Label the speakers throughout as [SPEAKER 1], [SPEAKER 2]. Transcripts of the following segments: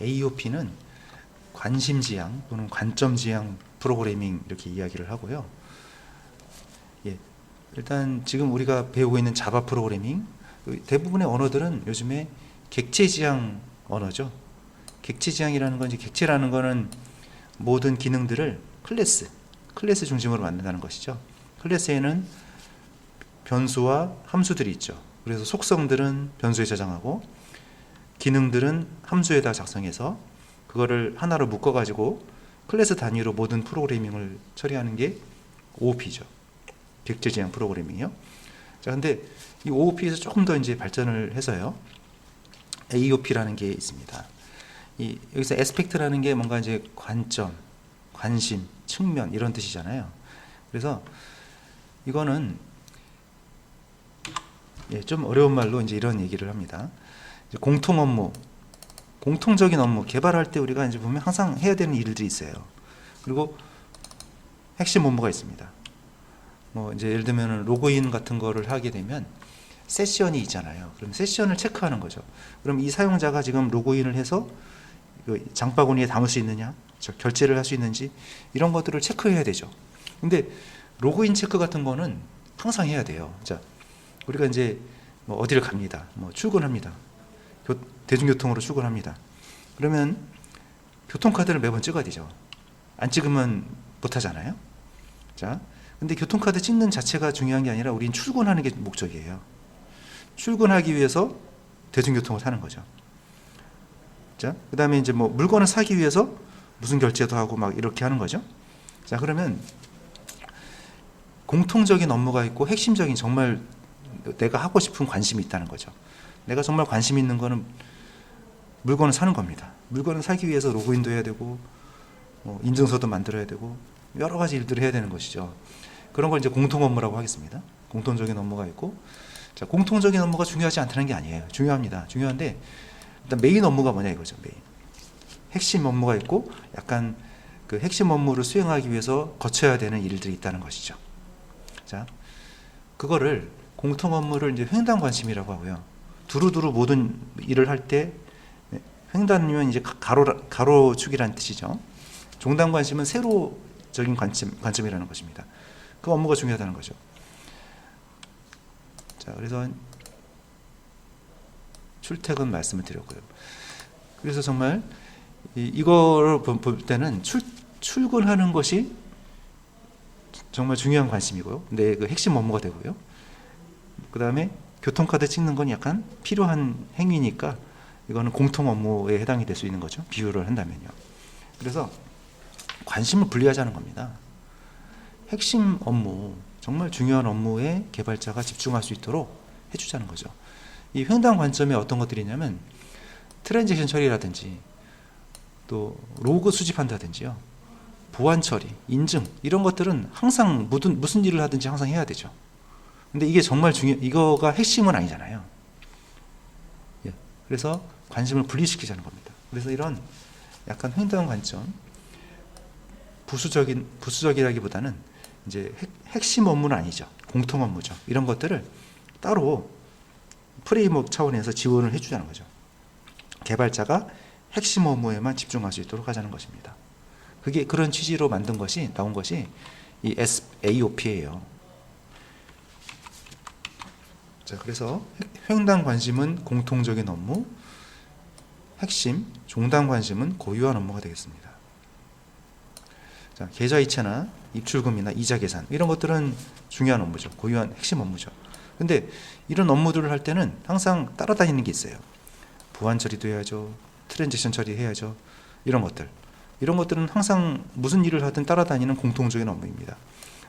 [SPEAKER 1] AOP는 관심지향 또는 관점지향 프로그래밍 이렇게 이야기를 하고요. 일단 지금 우리가 배우고 있는 자바 프로그래밍, 대부분의 언어들은 요즘에 객체지향 언어죠. 객체지향이라는 건, 이제 객체라는 거는 모든 기능들을 클래스 중심으로 만든다는 것이죠. 클래스에는 변수와 함수들이 있죠. 그래서 속성들은 변수에 저장하고 기능들은 함수에다 작성해서 그거를 하나로 묶어가지고 클래스 단위로 모든 프로그래밍을 처리하는 게 OOP죠. 객체지향 프로그래밍이요. 자, 근데 이 OOP에서 조금 더 이제 발전을 해서요, AOP라는 게 있습니다. 여기서 에스펙트라는 게 뭔가 이제 관점, 관심, 측면 이런 뜻이잖아요. 그래서 이거는 좀 어려운 말로 이제 이런 얘기를 합니다. 이제 공통 업무, 공통적인 업무 개발할 때 우리가 이제 보면 항상 해야 되는 일들이 있어요. 그리고 핵심 업무가 있습니다. 뭐 이제 예를 들면 로그인 같은 거를 하게 되면 세션이 있잖아요. 그럼 세션을 체크하는 거죠. 그럼 이 사용자가 지금 로그인을 해서 장바구니에 담을 수 있느냐, 결제를 할 수 있는지 이런 것들을 체크해야 되죠. 근데 로그인 체크 같은 거는 항상 해야 돼요. 자, 우리가 이제 뭐 어디를 갑니다. 뭐 출근합니다. 대중교통으로 출근합니다. 그러면 교통카드를 매번 찍어야 되죠. 안 찍으면 못 하잖아요. 자, 근데 교통카드 찍는 자체가 중요한 게 아니라 우린 출근하는 게 목적이에요. 출근하기 위해서 대중교통을 타는 거죠. 자, 그 다음에 이제 뭐 물건을 사기 위해서 무슨 결제도 하고 막 이렇게 하는 거죠. 자, 그러면 공통적인 업무가 있고 핵심적인 정말 내가 하고 싶은 관심이 있다는 거죠. 내가 정말 관심 있는 거는 물건을 사는 겁니다. 물건을 사기 위해서 로그인도 해야 되고 인증서도 만들어야 되고 여러 가지 일들을 해야 되는 것이죠. 그런 걸 이제 공통 업무라고 하겠습니다. 공통적인 업무가 있고, 자, 공통적인 업무가 중요하지 않다는 게 아니에요. 중요합니다. 중요한데 일단 메인 업무가 뭐냐 이거죠. 메인 핵심 업무가 있고, 약간 그 핵심 업무를 수행하기 위해서 거쳐야 되는 일들이 있다는 것이죠. 자, 그거를 공통 업무를 이제 횡단 관심이라고 하고요. 두루두루 모든 일을 할 때, 횡단이면 이제 가로축이라는 뜻이죠. 종단 관심은 세로적인 관점이라는 것입니다. 그 업무가 중요하다는 거죠. 자, 그래서 출퇴근 말씀을 드렸고요. 그래서 정말 이거를 볼 때는 출근하는 것이 정말 중요한 관심이고요. 내 그 핵심 업무가 되고요. 그 다음에 교통카드 찍는 건 약간 필요한 행위니까 이거는 공통 업무에 해당이 될 수 있는 거죠. 비유를 한다면요. 그래서 관심을 분리하자는 겁니다. 핵심 업무, 정말 중요한 업무에 개발자가 집중할 수 있도록 해주자는 거죠. 이 횡단 관점에 어떤 것들이 있냐면 트랜지션 처리라든지 또 로그 수집한다든지요, 보안 처리, 인증 이런 것들은 항상 무슨 일을 하든지 항상 해야 되죠. 근데 이게 정말 이거가 핵심은 아니잖아요. 그래서 관심을 분리시키자는 겁니다. 그래서 이런 약간 횡단 관점, 부수적이라기보다는 이제 핵심 업무는 아니죠. 공통 업무죠. 이런 것들을 따로 프레임워크 차원에서 지원을 해주자는 거죠. 개발자가 핵심 업무에만 집중할 수 있도록 하자는 것입니다. 그게 그런 취지로 나온 것이 이 AOP예요. 자, 그래서 횡단 관심은 공통적인 업무, 핵심, 종단 관심은 고유한 업무가 되겠습니다. 자, 계좌이체나 입출금이나 이자 계산 이런 것들은 중요한 업무죠. 고유한 핵심 업무죠. 근데 이런 업무들을 할 때는 항상 따라다니는 게 있어요. 보안 처리도 해야죠. 트랜지션 처리해야죠. 이런 것들은 항상 무슨 일을 하든 따라다니는 공통적인 업무입니다.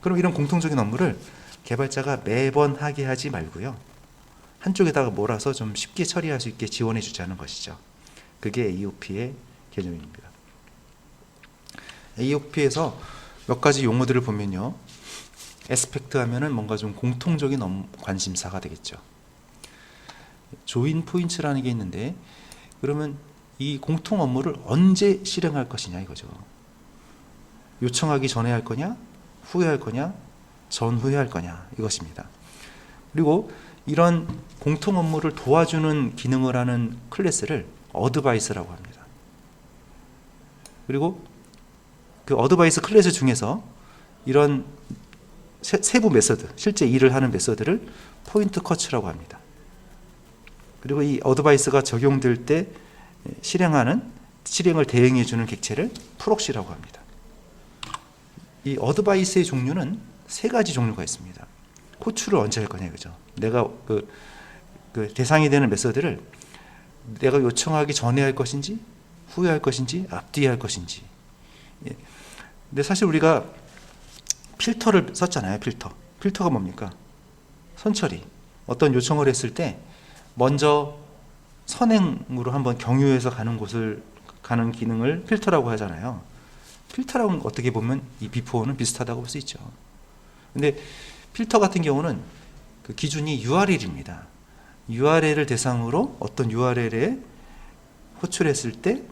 [SPEAKER 1] 그럼 이런 공통적인 업무를 개발자가 매번 하게 하지 말고요, 한쪽에다가 몰아서 좀 쉽게 처리할 수 있게 지원해 주자는 것이죠. 그게 AOP의 개념입니다. AOP에서 몇 가지 용어들을 보면요, 에스펙트 하면은 뭔가 좀 공통적인 관심사가 되겠죠. 조인 포인트라는 게 있는데, 그러면 이 공통 업무를 언제 실행할 것이냐 이거죠. 요청하기 전에 할 거냐, 후에 할 거냐, 전후에 할 거냐 이것입니다. 그리고 이런 공통 업무를 도와주는 기능을 하는 클래스를 어드바이스라고 합니다. 그리고 그 어드바이스 클래스 중에서 이런 세부 메서드, 실제 일을 하는 메서드를 포인트 커츠라고 합니다. 그리고 이 어드바이스가 적용될 때 실행을 대행해 주는 객체를 프록시라고 합니다. 이 어드바이스의 종류는 세 가지 종류가 있습니다. 호출을 언제 할 거냐, 그죠? 내가 그 대상이 되는 메서드를 내가 요청하기 전에 할 것인지, 후에 할 것인지, 앞뒤에 할 것인지. 예. 근데 사실 우리가 필터를 썼잖아요. 필터가 뭡니까? 선처리. 어떤 요청을 했을 때 먼저 선행으로 한번 경유해서 가는 기능을 필터라고 하잖아요. 필터라고 어떻게 보면 이 비포어는 비슷하다고 볼 수 있죠. 근데 필터 같은 경우는 그 기준이 URL입니다. URL을 대상으로 어떤 URL에 호출했을 때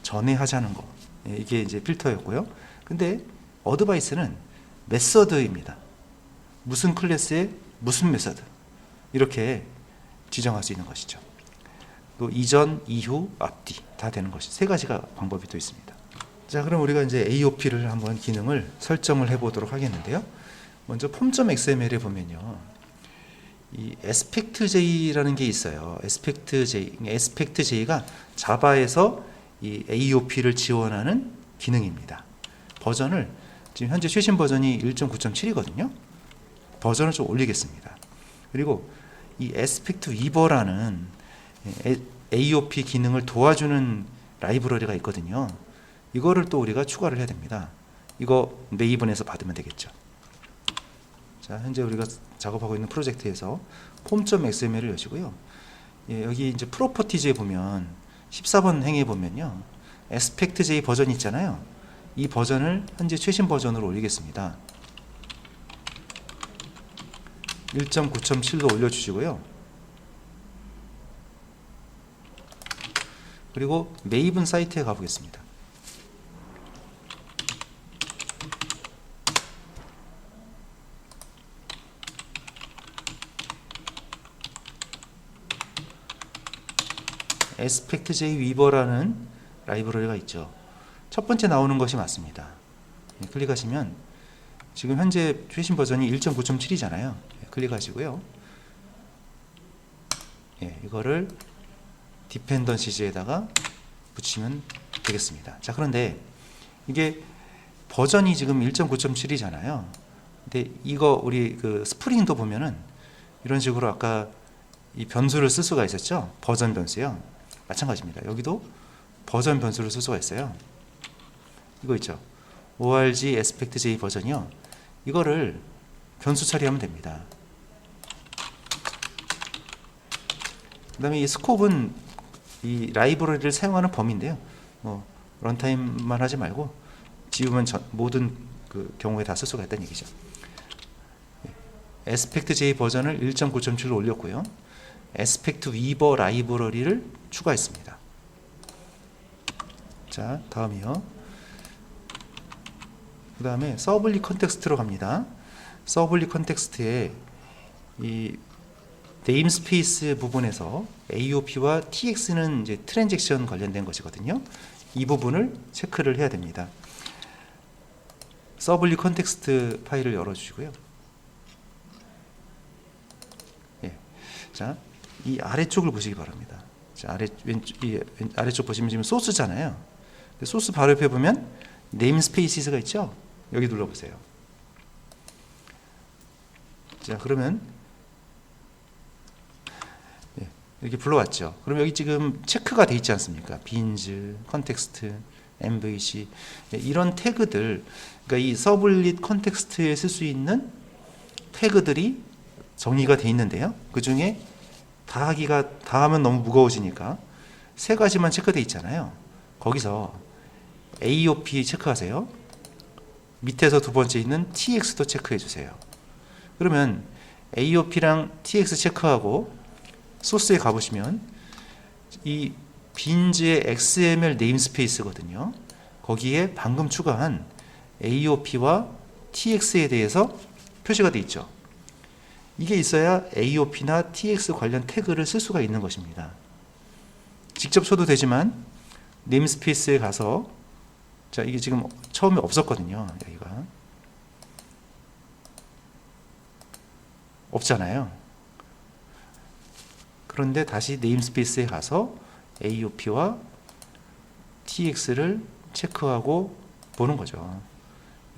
[SPEAKER 1] 전에 하자는 거. 이게 이제 필터였고요. 근데 어드바이스는 메서드입니다. 무슨 클래스에 무슨 메서드. 이렇게 지정할 수 있는 것이죠. 또 이전, 이후, 앞뒤 다 되는 것이 세 가지가 방법이 또 있습니다. 자, 그럼 우리가 이제 AOP를 한번 기능을 설정을 해 보도록 하겠는데요. 먼저 폼.xml에 보면요. 이 aspect-j라는 게 있어요. aspect-j가 자바에서 이 AOP를 지원하는 기능입니다. 버전을 지금 현재 최신 버전이 1.9.7이거든요. 버전을 좀 올리겠습니다. 그리고 이 aspect-weaver라는 AOP 기능을 도와주는 라이브러리가 있거든요. 이거를 또 우리가 추가를 해야 됩니다. 이거 네이버에서 받으면 되겠죠. 자, 현재 우리가 작업하고 있는 프로젝트에서 폼.xml을 여시고요. 예, 여기 이제 프로퍼티즈에 보면 14번 행에 보면요. aspect-j 버전 있잖아요. 이 버전을 현재 최신 버전으로 올리겠습니다. 1.9.7로 올려주시고요. 그리고 메이븐 사이트에 가보겠습니다. aspect-j weaver라는 라이브러리가 있죠. 첫 번째 나오는 것이 맞습니다. 클릭하시면 지금 현재 최신 버전이 1.9.7이잖아요. 클릭하시고요. 이거를 디펜던시즈에다가 붙이면 되겠습니다. 자, 그런데 이게 버전이 지금 1.9.7이잖아요. 근데 이거 우리 그 스프링도 보면은 이런 식으로 아까 이 변수를 쓸 수가 있었죠. 버전 변수요. 마찬가지입니다. 여기도 버전 변수를 쓸 수가 있어요. 이거 있죠. org aspect-j 버전이요. 이거를 변수 처리하면 됩니다. 그 다음에 이 스코프는 이 라이브러리를 사용하는 범위인데요. 런타임만 하지 말고 지우면 모든 그 경우에 다 쓸 수가 있다는 얘기죠. aspect-j 버전을 1.9.7로 올렸고요. aspect-weaver 라이브러리를 추가했습니다. 자, 다음이요. 그 다음에 서블리 컨텍스트로 갑니다. 서블리 컨텍스트에 이 네임스페이스 부분에서 AOP와 TX는 이제 트랜잭션 관련된 것이거든요. 이 부분을 체크를 해야 됩니다. 서블리 컨텍스트 파일을 열어주시고요. 자, 이 아래쪽을 보시기 바랍니다. 자, 아래쪽 보시면 지금 소스잖아요. 소스 바로 옆에 보면 네임스페이스가 있죠. 여기 눌러보세요. 자, 그러면 이렇게 불러왔죠. 그럼 여기 지금 체크가 돼 있지 않습니까? 빈즈, 컨텍스트, MVC 이런 태그들, 그러니까 이 서블릿 컨텍스트에 쓸 수 있는 태그들이 정의가 돼 있는데요. 그 중에 다 하면 너무 무거워지니까 세 가지만 체크돼 있잖아요. 거기서 AOP 체크하세요. 밑에서 두 번째 있는 TX도 체크해 주세요. 그러면 AOP랑 TX 체크하고 소스에 가보시면 이 빈즈의 XML 네임스페이스거든요. 거기에 방금 추가한 AOP와 TX에 대해서 표시가 되어 있죠. 이게 있어야 AOP나 TX 관련 태그를 쓸 수가 있는 것입니다. 직접 쳐도 되지만 네임스페이스에 가서 자, 이게 지금 처음에 없었거든요. 여기가 없잖아요. 그런데 다시 네임스페이스에 가서 AOP와 TX를 체크하고 보는 거죠.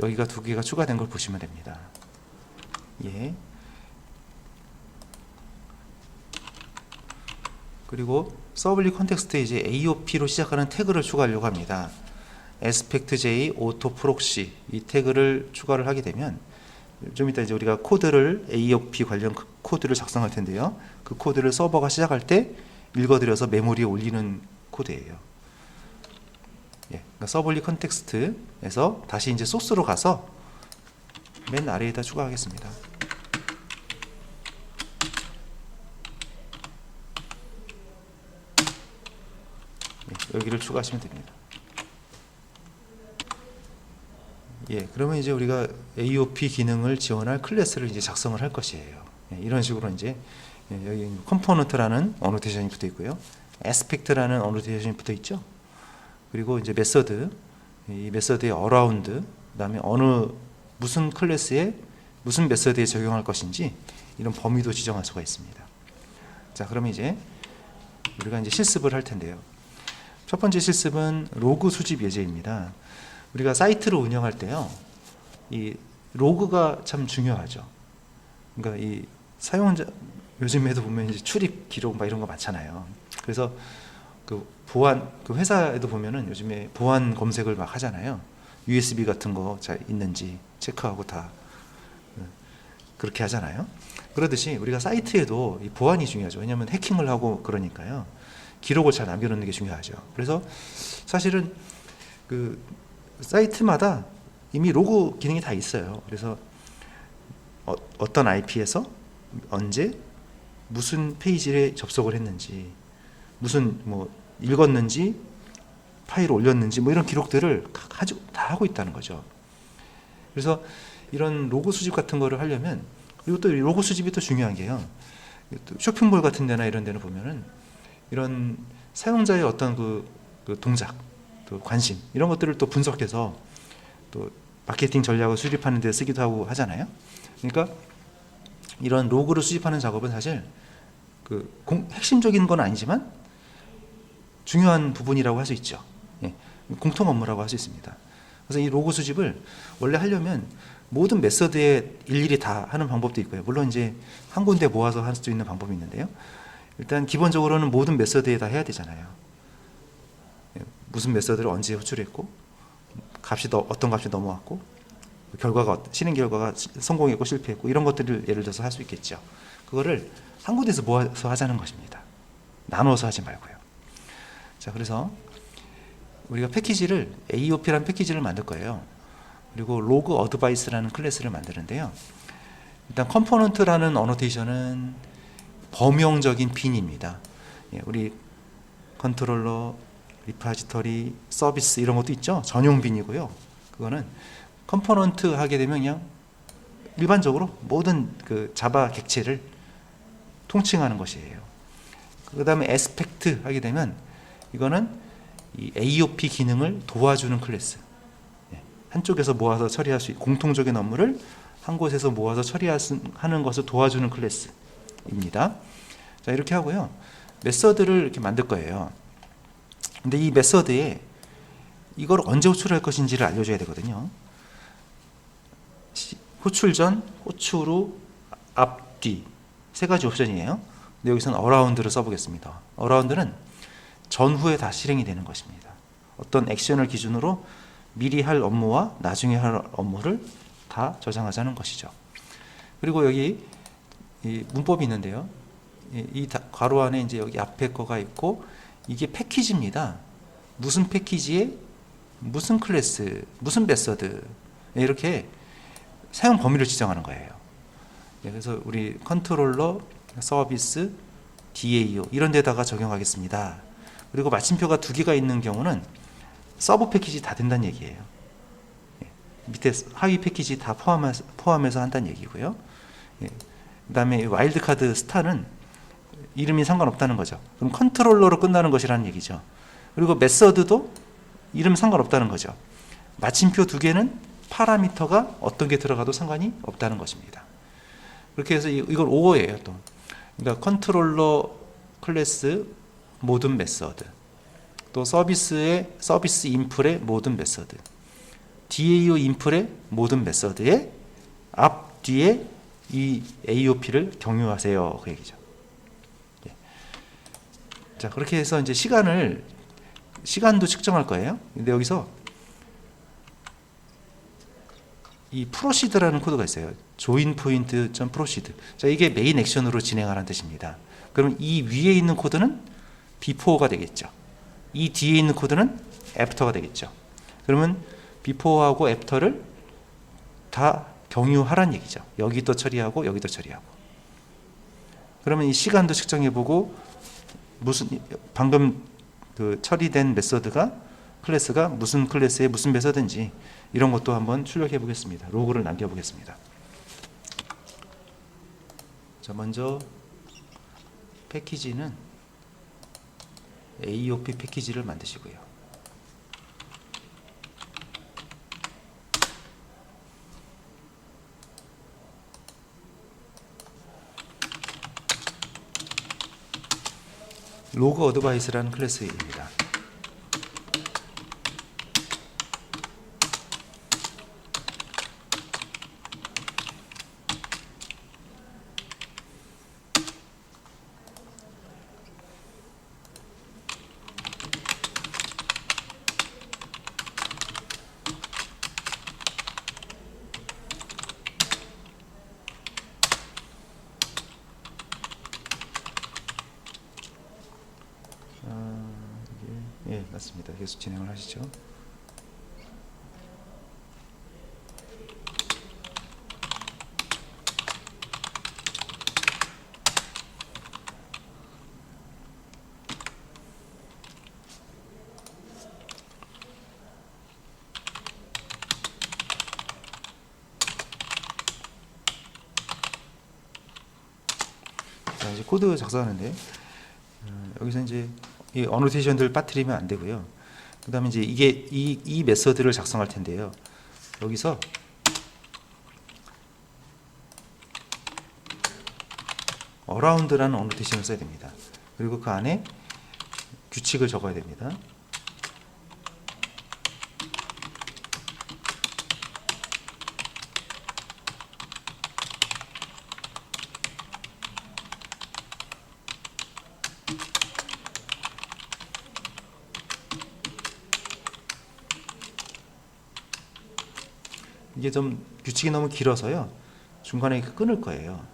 [SPEAKER 1] 여기가 두 개가 추가된 걸 보시면 됩니다. 예. 그리고 서블리 컨텍스트에 이제 AOP로 시작하는 태그를 추가하려고 합니다. aspect-j auto proxy 이 태그를 추가를 하게 되면 좀 이따 이제 우리가 코드를 AOP 관련 코드를 작성할 텐데요. 그 코드를 서버가 시작할 때 읽어들여서 메모리에 올리는 코드예요. 예, 그러니까 서블리 컨텍스트에서 다시 이제 소스로 가서 맨 아래에다 추가하겠습니다. 예, 여기를 추가하시면 됩니다. 예, 그러면 이제 우리가 AOP 기능을 지원할 클래스를 이제 작성을 할 것이에요. 예, 이런 식으로 이제 여기 컴포넌트라는 어노테이션이 붙어 있고요, aspect라는 어노테이션이 붙어 있죠. 그리고 이제 메서드, 이 메서드의 어라운드, 그다음에 무슨 클래스에 무슨 메서드에 적용할 것인지 이런 범위도 지정할 수가 있습니다. 자, 그러면 이제 우리가 이제 실습을 할 텐데요. 첫 번째 실습은 로그 수집 예제입니다. 우리가 사이트를 운영할 때요, 이 로그가 참 중요하죠. 그러니까 이 사용자 요즘에도 보면 이제 출입 기록 막 이런 거 많잖아요. 그래서 그 보안, 그 회사에도 보면은 요즘에 보안 검색을 막 하잖아요. USB 같은 거 잘 있는지 체크하고 다 그렇게 하잖아요. 그러듯이 우리가 사이트에도 이 보안이 중요하죠. 왜냐하면 해킹을 하고 그러니까요. 기록을 잘 남겨놓는 게 중요하죠. 그래서 사실은 그 사이트마다 이미 로그 기능이 다 있어요. 그래서 어떤 IP에서 언제 무슨 페이지에 접속을 했는지, 무슨 뭐 읽었는지, 파일을 올렸는지 뭐 이런 기록들을 다 하고 있다는 거죠. 그래서 이런 로그 수집 같은 거를 하려면, 그리고 또 로그 수집이 또 중요한 게요, 쇼핑몰 같은 데나 이런 데는 보면은 이런 사용자의 어떤 그 동작, 또 관심 이런 것들을 또 분석해서 또 마케팅 전략을 수립하는 데 쓰기도 하고 하잖아요. 그러니까 이런 로그를 수집하는 작업은 사실 핵심적인 건 아니지만 중요한 부분이라고 할 수 있죠. 예, 공통 업무라고 할 수 있습니다. 그래서 이 로그 수집을 원래 하려면 모든 메서드에 일일이 다 하는 방법도 있고요. 물론 이제 한 군데 모아서 할 수 있는 방법이 있는데요. 일단 기본적으로는 모든 메서드에 다 해야 되잖아요. 무슨 메서드를 언제 호출했고, 어떤 값이 넘어왔고, 실행 결과가 성공했고 실패했고, 이런 것들을 예를 들어서 할 수 있겠죠. 그거를 한 군데서 모아서 하자는 것입니다. 나눠서 하지 말고요. 자, 그래서 우리가 패키지를 AOP라는 패키지를 만들 거예요. 그리고 로그 어드바이스라는 클래스를 만드는데요. 일단 컴포넌트라는 어노테이션은 범용적인 빈입니다. 예, 우리 컨트롤러, 리파지터리, 서비스 이런 것도 있죠. 전용 빈이고요. 그거는 컴포넌트 하게 되면 그냥 일반적으로 모든 그 자바 객체를 통칭하는 것이에요. 그 다음에 에스펙트 하게 되면 이거는 이 AOP 기능을 도와주는 클래스. 한쪽에서 모아서 처리할 수 있는 공통적인 업무를 한 곳에서 모아서 처리하는 것을 도와주는 클래스입니다. 자, 이렇게 하고요. 메서드를 이렇게 만들 거예요. 근데 이 메서드에 이걸 언제 호출할 것인지를 알려줘야 되거든요. 호출 전, 호출 후, 앞, 뒤 세 가지 옵션이에요. 근데 여기서는 어라운드를 써보겠습니다. 어라운드는 전후에 다 실행이 되는 것입니다. 어떤 액션을 기준으로 미리 할 업무와 나중에 할 업무를 다 저장하자는 것이죠. 그리고 여기 이 문법이 있는데요. 이 괄호 안에 이제 여기 앞에 거가 있고, 이게 패키지입니다. 무슨 패키지에 무슨 클래스, 무슨 메서드, 이렇게 사용 범위를 지정하는 거예요. 그래서 우리 컨트롤러, 서비스, DAO 이런 데다가 적용하겠습니다. 그리고 마침표가 두 개가 있는 경우는 서브 패키지 다 된다는 얘기예요. 밑에 하위 패키지 다 포함해서 한다는 얘기고요. 그 다음에 와일드카드 스타는 이름이 상관없다는 거죠. 그럼 컨트롤러로 끝나는 것이라는 얘기죠. 그리고 메서드도 이름 상관없다는 거죠. 마침표 두 개는 파라미터가 어떤 게 들어가도 상관이 없다는 것입니다. 그렇게 해서 이걸 오어예요. 또 그러니까 컨트롤러 클래스 모든 메서드, 또 서비스 인플의 모든 메서드, DAO 인플의 모든 메서드의 앞 뒤에 이 AOP를 경유하세요, 그 얘기죠. 예. 자, 그렇게 해서 이제 시간도 측정할 거예요. 근데 여기서 이 프로시드라는 코드가 있어요. join point proceed. 자, 이게 메인 액션으로 진행하라는 뜻입니다. 그럼 이 위에 있는 코드는 before가 되겠죠. 이 뒤에 있는 코드는 after가 되겠죠. 그러면 before하고 after를 다 경유하란 얘기죠. 여기도 처리하고 여기도 처리하고. 그러면 이 시간도 측정해보고 방금 그 처리된 클래스가 무슨 클래스에 무슨 메서드인지 이런 것도 한번 출력해 보겠습니다. 로그를 남겨 보겠습니다. 자, 먼저 패키지는 AOP 패키지를 만드시고요. 로그 어드바이스라는 클래스입니다. 예, 맞습니다. 계속 진행을 하시죠. 자, 이제 코드 작성하는데 여기서 이제 이 어노테이션들 빠뜨리면 안 되고요. 그 다음에 이제 이 메서드를 작성할 텐데요. 여기서 around라는 어노테이션을 써야 됩니다. 그리고 그 안에 규칙을 적어야 됩니다. 이게 좀 규칙이 너무 길어서요. 중간에 끊을 거예요.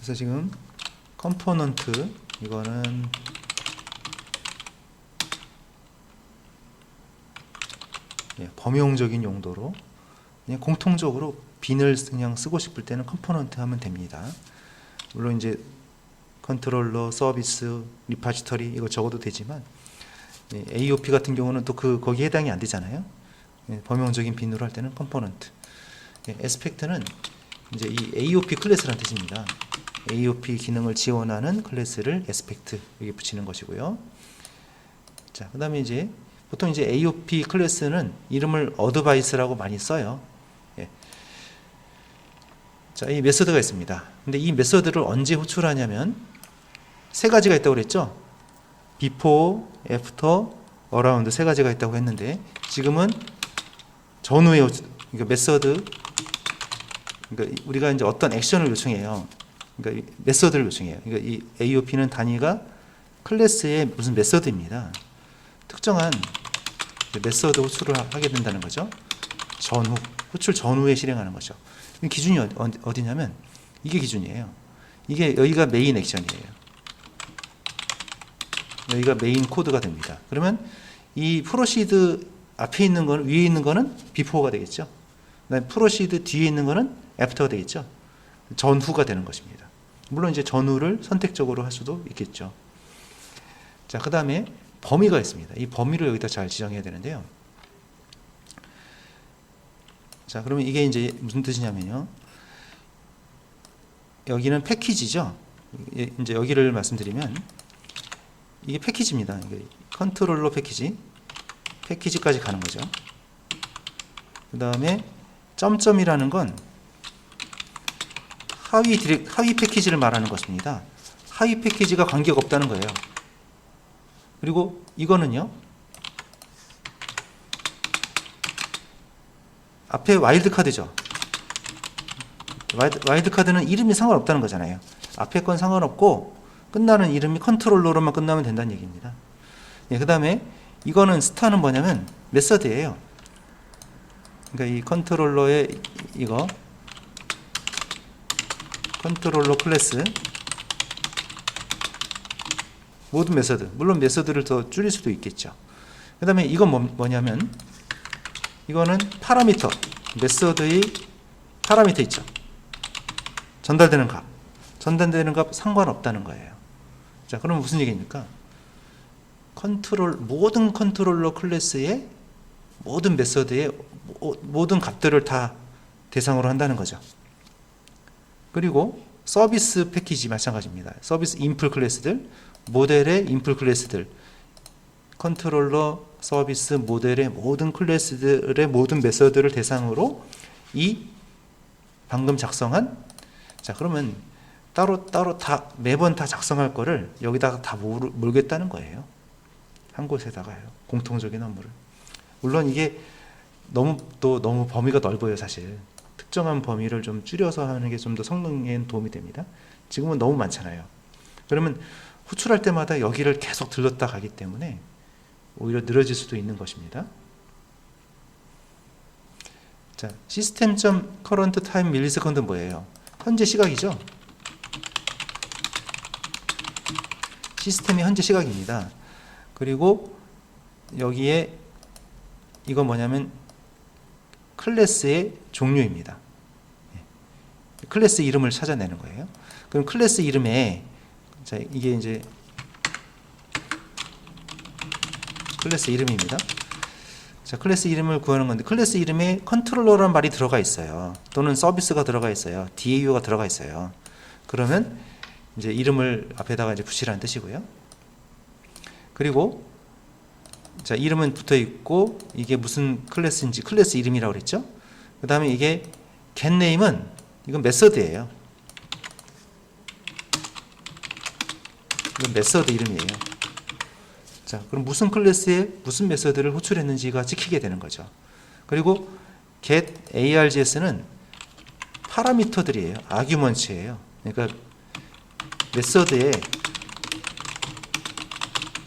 [SPEAKER 1] 그래서 지금 컴포넌트 이거는 범용적인 용도로 그냥 공통적으로 빈을 그냥 쓰고 싶을 때는 컴포넌트 하면 됩니다. 물론 이제 컨트롤러, 서비스, 리파지터리 이거 적어도 되지만 AOP 같은 경우는 또 거기에 해당이 안 되잖아요. 범용적인 빈으로 할 때는 컴포넌트. 에스펙트는 이제 이 AOP 클래스라는 뜻입니다. AOP 기능을 지원하는 클래스를 에스펙트 여기 붙이는 것이고요. 자, 그다음에 이제 보통 이제 AOP 클래스는 이름을 어드바이스라고 많이 써요. 예. 자, 이 메서드가 있습니다. 근데 이 메서드를 언제 호출하냐면 세 가지가 있다고 그랬죠. before, after, around 세 가지가 있다고 했는데 지금은 전후에 그러니까 메서드 그러니까 우리가 이제 어떤 액션을 요청해요. 그러니까 메서드를 요청해요. 그러니까 이 AOP는 단위가 클래스의 무슨 메서드입니다. 특정한 메서드 호출을 하게 된다는 거죠. 전후, 호출 전후에 실행하는 거죠. 기준이 어디냐면 이게 기준이에요. 이게 여기가 메인 액션이에요. 여기가 메인 코드가 됩니다. 그러면 이 프로시드 앞에 있는 거는 위에 있는 거는 비포가 되겠죠. 그다음에 프로시드 뒤에 있는 거는 애프터가 되겠죠. 전후가 되는 것입니다. 물론 이제 전후를 선택적으로 할 수도 있겠죠. 자, 그다음에 범위가 있습니다. 이 범위를 여기다 잘 지정해야 되는데요. 자, 그러면 이게 이제 무슨 뜻이냐면요. 여기는 패키지죠. 이제 여기를 말씀드리면 이게 패키지입니다. 컨트롤러 패키지까지 가는 거죠. 그 다음에 점점이라는 건 하위 패키지를 말하는 것입니다. 하위 패키지가 관계가 없다는 거예요. 그리고 이거는요. 앞에 와일드카드죠. 와일드카드는 이름이 상관없다는 거잖아요. 앞에 건 상관없고 끝나는 이름이 컨트롤러로만 끝나면 된다는 얘기입니다. 그 다음에 이거는 스타는 뭐냐면 메서드예요. 그러니까 이 컨트롤러의 이거 컨트롤러 클래스 모든 메서드, 물론 메서드를 더 줄일 수도 있겠죠. 그 다음에 이건 뭐냐면 이거는 파라미터, 메서드의 파라미터 있죠. 전달되는 값 상관없다는 거예요. 자, 그럼 무슨 얘기입니까? 모든 컨트롤러 클래스의 모든 메서드의 모든 값들을 다 대상으로 한다는 거죠. 그리고 서비스 패키지 마찬가지입니다. 서비스 인풀 클래스들, 모델의 인풀 클래스들, 컨트롤러 서비스 모델의 모든 클래스들의 모든 메서드를 대상으로 이 방금 작성한 자, 그러면 따로 다 매번 다 작성할 거를 여기다가 다 몰겠다는 거예요. 한 곳에다가요. 공통적인 업무를. 물론 이게 너무 범위가 넓어요, 사실. 특정한 범위를 좀 줄여서 하는 게 좀 더 성능에 도움이 됩니다. 지금은 너무 많잖아요. 그러면 호출할 때마다 여기를 계속 들렀다 가기 때문에 오히려 늘어질 수도 있는 것입니다. 자, 시스템.current time 밀리세컨드 뭐예요? 현재 시각이죠. 시스템이 현재 시각입니다. 그리고 여기에 이건 뭐냐면 클래스의 종류입니다. 클래스 이름을 찾아내는 거예요. 그럼 클래스 이름에 자, 이게 이제 클래스 이름입니다. 자, 클래스 이름을 구하는 건데 클래스 이름에 컨트롤러라는 말이 들어가 있어요. 또는 서비스가 들어가 있어요. DAU가 들어가 있어요. 그러면 이제 이름을 앞에다가 이제 붙이라는 뜻이고요. 그리고 자, 이름은 붙어 있고 이게 무슨 클래스인지 클래스 이름이라고 그랬죠. 그 다음에 이게 getName은 이건 메서드예요. 이건 메서드 이름이에요. 자, 그럼 무슨 클래스에 무슨 메서드를 호출했는지가 찍히게 되는 거죠. 그리고 get args는 파라미터들이에요. 아규먼트예요. 그러니까 메서드에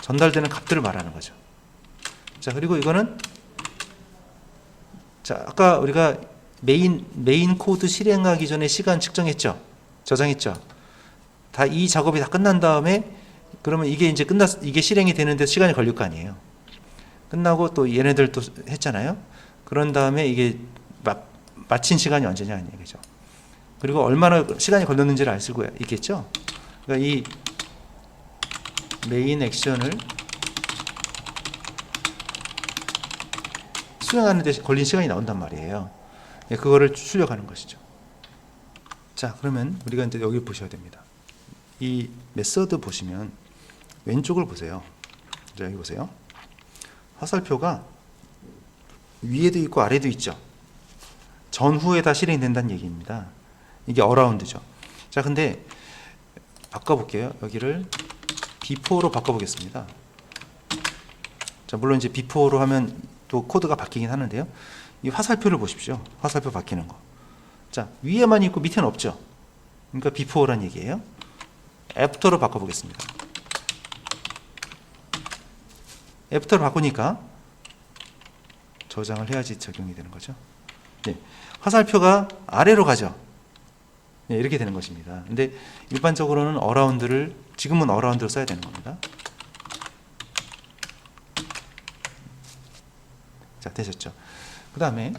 [SPEAKER 1] 전달되는 값들을 말하는 거죠. 자, 그리고 이거는 자, 아까 우리가 메인 코드 실행하기 전에 시간 측정했죠. 저장했죠. 다 이 작업이 다 끝난 다음에 그러면 이게 이제 이게 실행이 되는데 시간이 걸릴 거 아니에요. 끝나고 또 얘네들 또 했잖아요. 그런 다음에 이게 마친 시간이 언제냐 하는 얘기죠. 그리고 얼마나 시간이 걸렸는지를 알 수가 있겠죠. 그러니까 이 메인 액션을 수행하는 데 걸린 시간이 나온단 말이에요. 그거를 출력하는 것이죠. 자, 그러면 우리가 이제 여기 보셔야 됩니다. 이 메서드 보시면 왼쪽을 보세요. 자, 여기 보세요. 화살표가 위에도 있고 아래도 있죠. 전후에 다 실행된다는 얘기입니다. 이게 어라운드죠. 자, 근데 바꿔볼게요. 여기를 before로 바꿔보겠습니다. 자, 물론 이제 before로 하면 또 코드가 바뀌긴 하는데요. 이 화살표를 보십시오. 화살표 바뀌는 거. 자, 위에만 있고 밑에는 없죠. 그러니까 before란 얘기예요. after로 바꿔보겠습니다. after로 바꾸니까 저장을 해야지 적용이 되는 거죠. 네, 화살표가 아래로 가죠. 네, 이렇게 되는 것입니다. 근데 일반적으로는 어라운드를 지금은 어라운드로 써야 되는 겁니다. 자, 되셨죠? 그 다음에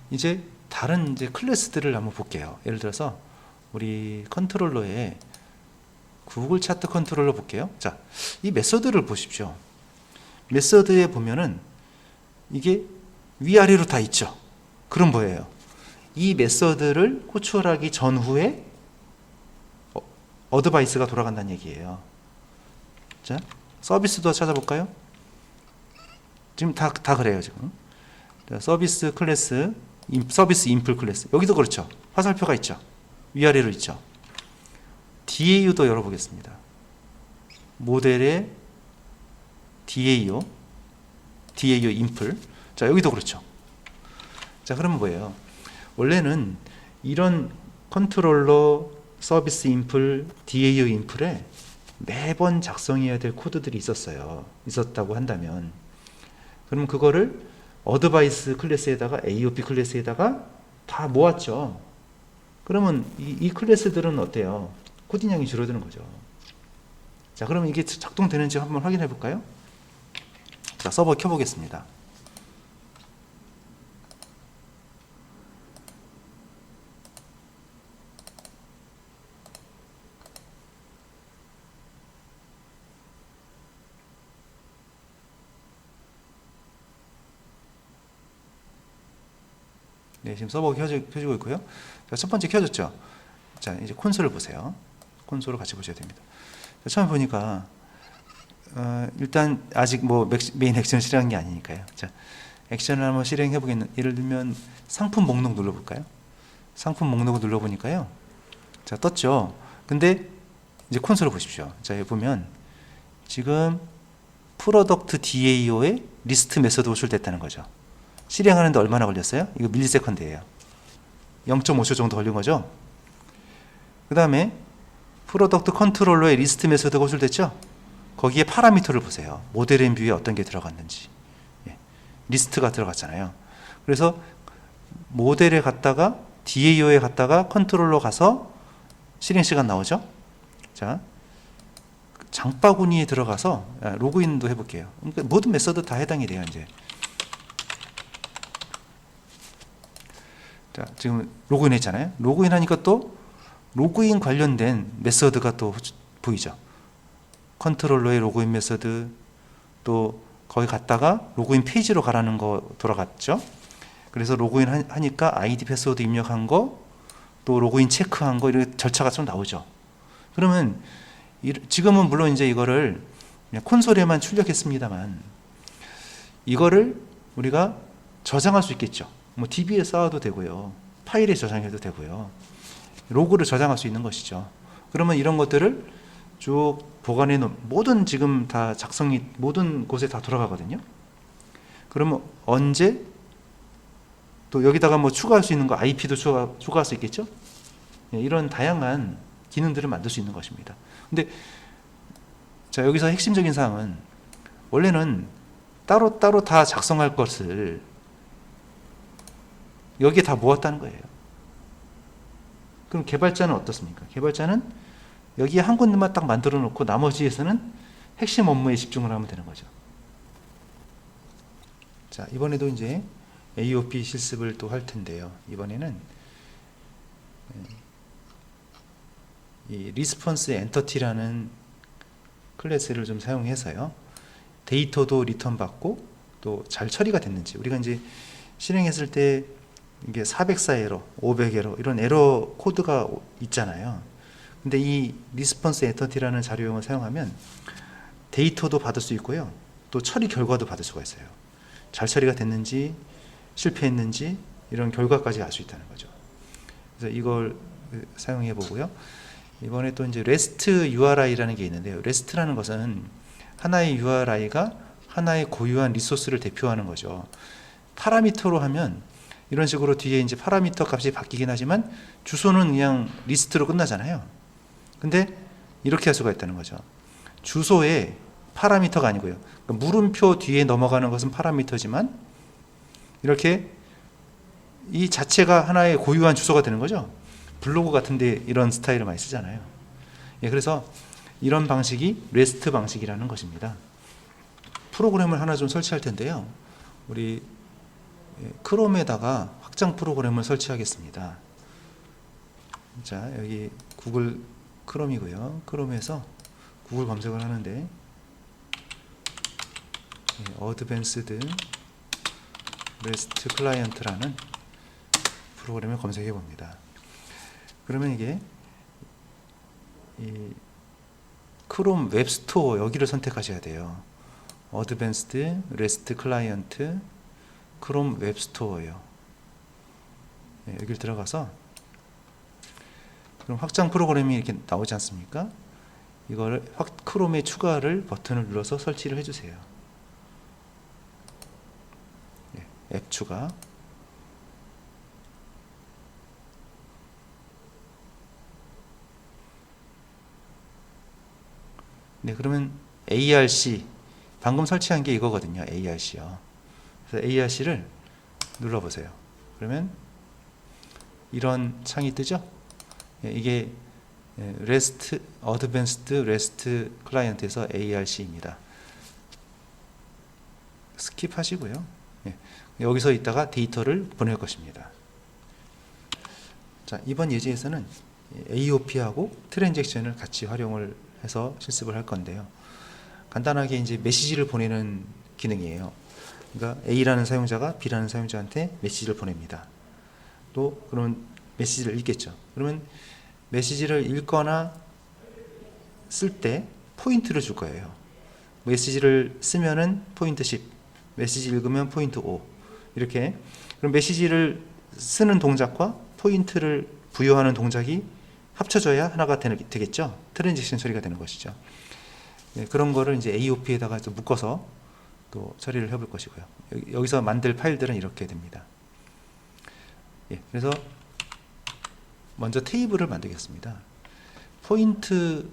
[SPEAKER 1] 이제 다른 이제 클래스들을 한번 볼게요. 예를 들어서 우리 컨트롤러에 구글 차트 컨트롤러 볼게요. 자, 이 메서드를 보십시오. 메서드에 보면은 이게 위아래로 다 있죠. 그럼 뭐예요? 이 메서드를 호출하기 전후에 어드바이스가 돌아간다는 얘기예요. 자, 서비스도 찾아볼까요? 지금 다 그래요, 지금. 자, 서비스 클래스, 서비스 인플 클래스. 여기도 그렇죠. 화살표가 있죠. 위아래로 있죠. DAU도 열어보겠습니다. 모델의 DAU 인플. 자, 여기도 그렇죠. 자, 그러면 뭐예요? 원래는 이런 컨트롤러, 서비스 인플, DAU 인플에 매번 작성해야 될 코드들이 있었다고 한다면, 그럼 그거를 어드바이스 클래스에다가 AOP 클래스에다가 다 모았죠. 그러면 이 클래스들은 어때요? 코딩량이 줄어드는 거죠. 자, 그러면 이게 작동되는지 한번 확인해 볼까요? 자, 서버 켜보겠습니다. 네, 지금 서버가 켜지고 있고요. 자, 첫 번째 켜졌죠. 자, 이제 콘솔을 보세요. 콘솔을 같이 보셔야 됩니다. 자, 처음 보니까 일단 아직 뭐 메인 액션을 실행한 게 아니니까요. 자, 액션을 한번 실행해 보겠는. 예를 들면 상품 목록 눌러볼까요? 상품 목록을 눌러보니까요. 자, 떴죠. 근데 이제 콘솔을 보십시오. 자, 여기 보면 지금 프로덕트 DAO에 리스트 메서드 호출됐다는 거죠. 실행하는데 얼마나 걸렸어요? 이거 밀리세컨드예요. 0.5초 정도 걸린 거죠. 그 다음에 프로덕트 컨트롤러의 리스트 메서드가 호출됐죠. 거기에 파라미터를 보세요. 모델 앤 뷰에 어떤 게 들어갔는지. 예, 리스트가 들어갔잖아요. 그래서 모델에 갔다가 DAO에 갔다가 컨트롤러 가서 실행 시간 나오죠. 자, 장바구니에 들어가서 로그인도 해볼게요. 그러니까 모든 메서드 다 해당이 돼요. 이제 자, 지금 로그인 했잖아요. 로그인 하니까 또 로그인 관련된 메서드가 또 보이죠. 컨트롤러의 로그인 메서드, 또 거기 갔다가 로그인 페이지로 가라는 거 돌아갔죠. 그래서 로그인 하니까 아이디 패스워드 입력한 거, 또 로그인 체크한 거, 이런 절차가 좀 나오죠. 그러면 지금은 물론 이제 이거를 그냥 콘솔에만 출력했습니다만, 이거를 우리가 저장할 수 있겠죠. 뭐 DB에 쌓아도 되고요, 파일에 저장해도 되고요, 로그를 저장할 수 있는 것이죠. 그러면 이런 것들을 쭉 보관해 놓은, 모든 지금 다 작성이 모든 곳에 다 돌아가거든요. 그러면 언제 또 여기다가 뭐 추가할 수 있는 거, IP도 추가할 수 있겠죠. 이런 다양한 기능들을 만들 수 있는 것입니다. 근데 자, 여기서 핵심적인 사항은 원래는 따로따로 다 작성할 것을 여기에 다 모았다는 거예요. 그럼 개발자는 어떻습니까? 개발자는 여기에 한 군데만 딱 만들어 놓고 나머지에서는 핵심 업무에 집중을 하면 되는 거죠. 자, 이번에도 이제 AOP 실습을 또 할 텐데요. 이번에는 이 리스폰스 엔터티라는 클래스를 좀 사용해서요. 데이터도 리턴 받고 또 잘 처리가 됐는지, 우리가 이제 실행했을 때 이게 404 에러, 500 에러 이런 에러 코드가 있잖아요. 근데 이 리스폰스 엔터티라는 자료용을 사용하면 데이터도 받을 수 있고요. 또 처리 결과도 받을 수가 있어요. 잘 처리가 됐는지 실패했는지 이런 결과까지 알 수 있다는 거죠. 그래서 이걸 사용해 보고요. 이번에 또 이제 REST URI라는 게 있는데요. REST라는 것은 하나의 URI가 하나의 고유한 리소스를 대표하는 거죠. 파라미터로 하면 이런 식으로 뒤에 이제 파라미터 값이 바뀌긴 하지만 주소는 그냥 리스트로 끝나잖아요. 근데 이렇게 할 수가 있다는 거죠. 주소에 파라미터가 아니고요. 그러니까 물음표 뒤에 넘어가는 것은 파라미터지만 이렇게 이 자체가 하나의 고유한 주소가 되는 거죠. 블로그 같은데 이런 스타일을 많이 쓰잖아요. 예, 그래서 이런 방식이 REST 방식이라는 것입니다. 프로그램을 하나 좀 설치할 텐데요. 우리 크롬에다가 확장 프로그램을 설치하겠습니다. 자, 여기 구글 크롬이고요. 크롬에서 구글 검색을 하는데 어드밴스드 REST 클라이언트라는 프로그램을 검색해 봅니다. 그러면 이게 이 크롬 웹스토어 여기를 선택하셔야 돼요. 어드밴스드 REST 클라이언트 크롬 웹스토어예요. 여기를 들어가서 그럼 확장 프로그램이 이렇게 나오지 않습니까? 이걸 크롬에 추가를 버튼을 눌러서 설치를 해주세요. 앱 추가. 네, 그러면 ARC 방금 설치한 게 이거거든요. ARC요. 그래서 ARC를 눌러보세요. 그러면 이런 창이 뜨죠? 이게 REST Advanced REST 클라이언트에서 ARC입니다. 스킵하시고요. 여기서 있다가 데이터를 보낼 것입니다. 자, 이번 예제에서는 AOP하고 트랜잭션을 같이 활용을 해서 실습을 할 건데요. 간단하게 이제 메시지를 보내는 기능이에요. 그러니까 A라는 사용자가 B라는 사용자한테 메시지를 보냅니다. 또 그러면 메시지를 읽겠죠. 그러면 메시지를 읽거나 쓸 때 포인트를 줄 거예요. 메시지를 쓰면은 포인트 10, 메시지 읽으면 포인트 5 이렇게. 그럼 메시지를 쓰는 동작과 포인트를 부여하는 동작이 합쳐져야 하나가 되겠죠. 트랜지션 처리가 되는 것이죠. 네, 그런 거를 이제 AOP에다가 또 묶어서 또 처리를 해볼 것이고요. 여기서 만들 파일들은 이렇게 됩니다. 예, 그래서 먼저 테이블을 만들겠습니다. 포인트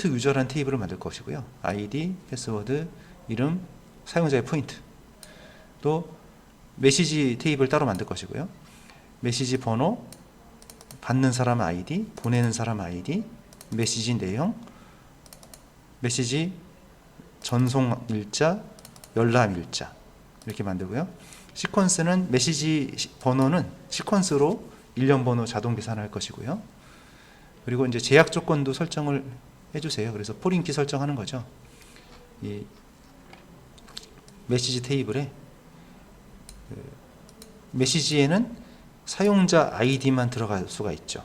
[SPEAKER 1] 유저라는 테이블을 만들 것이고요. 아이디, 패스워드, 이름, 사용자의 포인트. 또 메시지 테이블 따로 만들 것이고요. 메시지 번호, 받는 사람 아이디, 보내는 사람 아이디, 메시지 내용, 메시지 전송 일자, 열람 일자 이렇게 만들고요. 시퀀스는 메시지 번호는 시퀀스로 일련 번호 자동 계산할 것이고요. 그리고 이제 제약 조건도 설정을 해주세요. 그래서 포린키 설정하는 거죠. 이 메시지 테이블에 메시지에는 사용자 아이디만 들어갈 수가 있죠.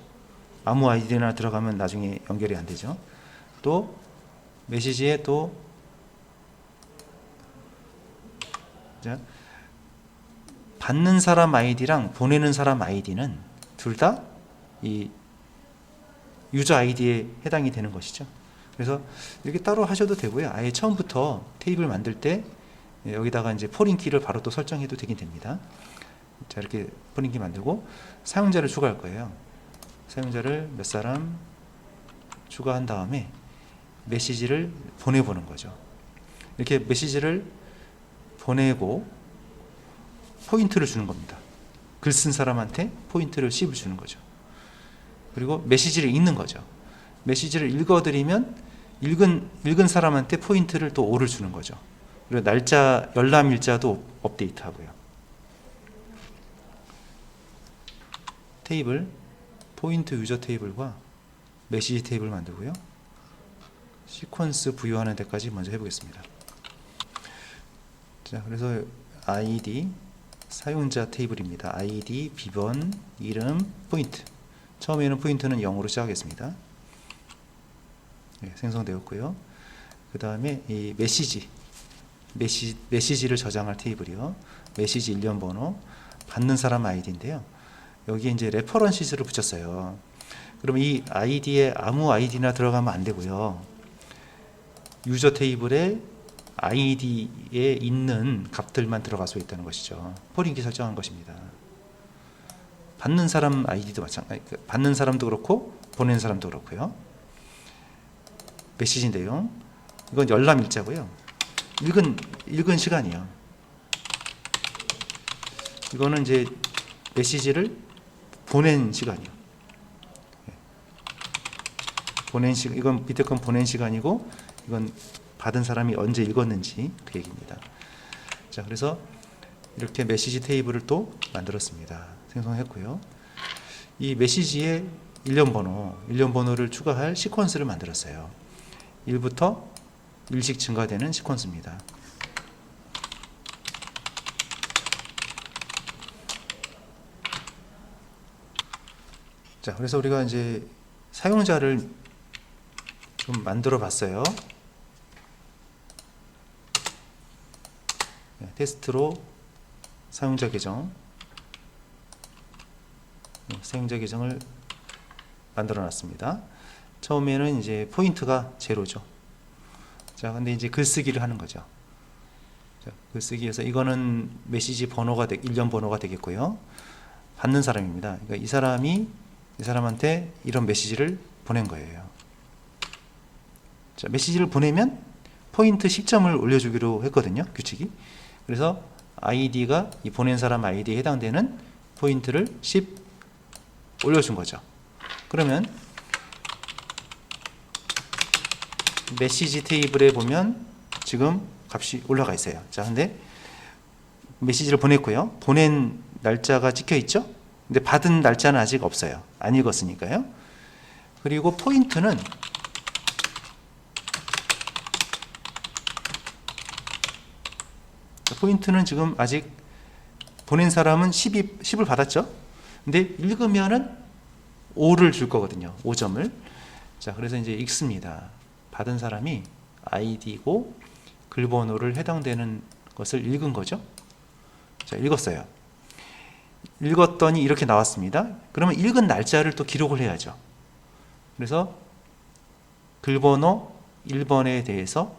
[SPEAKER 1] 아무 아이디나 들어가면 나중에 연결이 안 되죠. 또 메시지에 또 받는 사람 아이디랑 보내는 사람 아이디는 둘 다 이 유저 아이디에 해당이 되는 것이죠. 그래서 이렇게 따로 하셔도 되고요. 아예 처음부터 테이블 만들 때 여기다가 이제 포린키를 바로 또 설정해도 되긴 됩니다. 자, 이렇게 포린키 만들고 사용자를 추가할 거예요. 사용자를 몇 사람 추가한 다음에 메시지를 보내보는 거죠. 이렇게 메시지를 보내고 포인트를 주는 겁니다. 글 쓴 사람한테 포인트를 10을 주는 거죠. 그리고 메시지를 읽는 거죠. 메시지를 읽어드리면 읽은 사람한테 포인트를 또 5를 주는 거죠. 그리고 날짜, 열람일자도 업데이트하고요. 테이블, 포인트 유저 테이블과 메시지 테이블 만들고요. 시퀀스 부여하는 데까지 먼저 해보겠습니다. 자, 그래서 ID, 사용자 테이블입니다. ID, 비번, 이름, 포인트. 처음에는 포인트는 0으로 시작하겠습니다. 네, 생성되었고요. 그 다음에 이 메시지를 저장할 테이블이요. 메시지 일련 번호, 받는 사람 아이디인데요. 여기에 이제 레퍼런시스를 붙였어요. 그럼 이 아이디에 아무 아이디나 들어가면 안 되고요. 유저 테이블에 아이디에 있는 값들만 들어갈 수 있다는 것이죠. 포링키 설정한 것입니다. 받는 사람 아이디도 마찬가지, 받는 사람도 그렇고 보내는 사람도 그렇고요. 메시지인데요. 이건 열람일자고요. 읽은 시간이요. 이거는 이제 메시지를 보낸 시간이요. 보낸 시간, 이건 밑에 건 보낸 시간이고, 이건 받은 사람이 언제 읽었는지 그 얘기입니다. 자, 그래서 이렇게 메시지 테이블을 또 만들었습니다. 생성했고요. 이 메시지에 일련 번호를 추가할 시퀀스를 만들었어요. 1부터 1씩 증가되는 시퀀스입니다. 자, 그래서 우리가 이제 사용자를 좀 만들어 봤어요. 네, 테스트로 사용자 계정, 사용자 계정을 만들어 놨습니다. 처음에는 이제 포인트가 제로죠. 자, 근데 이제 글쓰기를 하는 거죠. 자, 글쓰기에서 이거는 메시지 번호가 일련 번호가 되겠고요. 받는 사람입니다. 그러니까 이 사람한테 이런 메시지를 보낸 거예요. 자, 메시지를 보내면 포인트 10점을 올려주기로 했거든요. 규칙이. 그래서 아이디가 이 보낸 사람 아이디에 해당되는 포인트를 10 올려준 거죠. 그러면 메시지 테이블에 보면 지금 값이 올라가 있어요. 자, 근데 메시지를 보냈고요. 보낸 날짜가 찍혀 있죠. 근데 받은 날짜는 아직 없어요. 안 읽었으니까요. 그리고 포인트는 지금 아직 보낸 사람은 10을 받았죠. 근데 읽으면은 5를 줄 거거든요. 5점을. 자, 그래서 이제 읽습니다. 받은 사람이 아이디고 글번호를 해당되는 것을 읽은 거죠. 자, 읽었어요. 읽었더니 이렇게 나왔습니다. 그러면 읽은 날짜를 또 기록을 해야죠. 그래서 글번호 1번에 대해서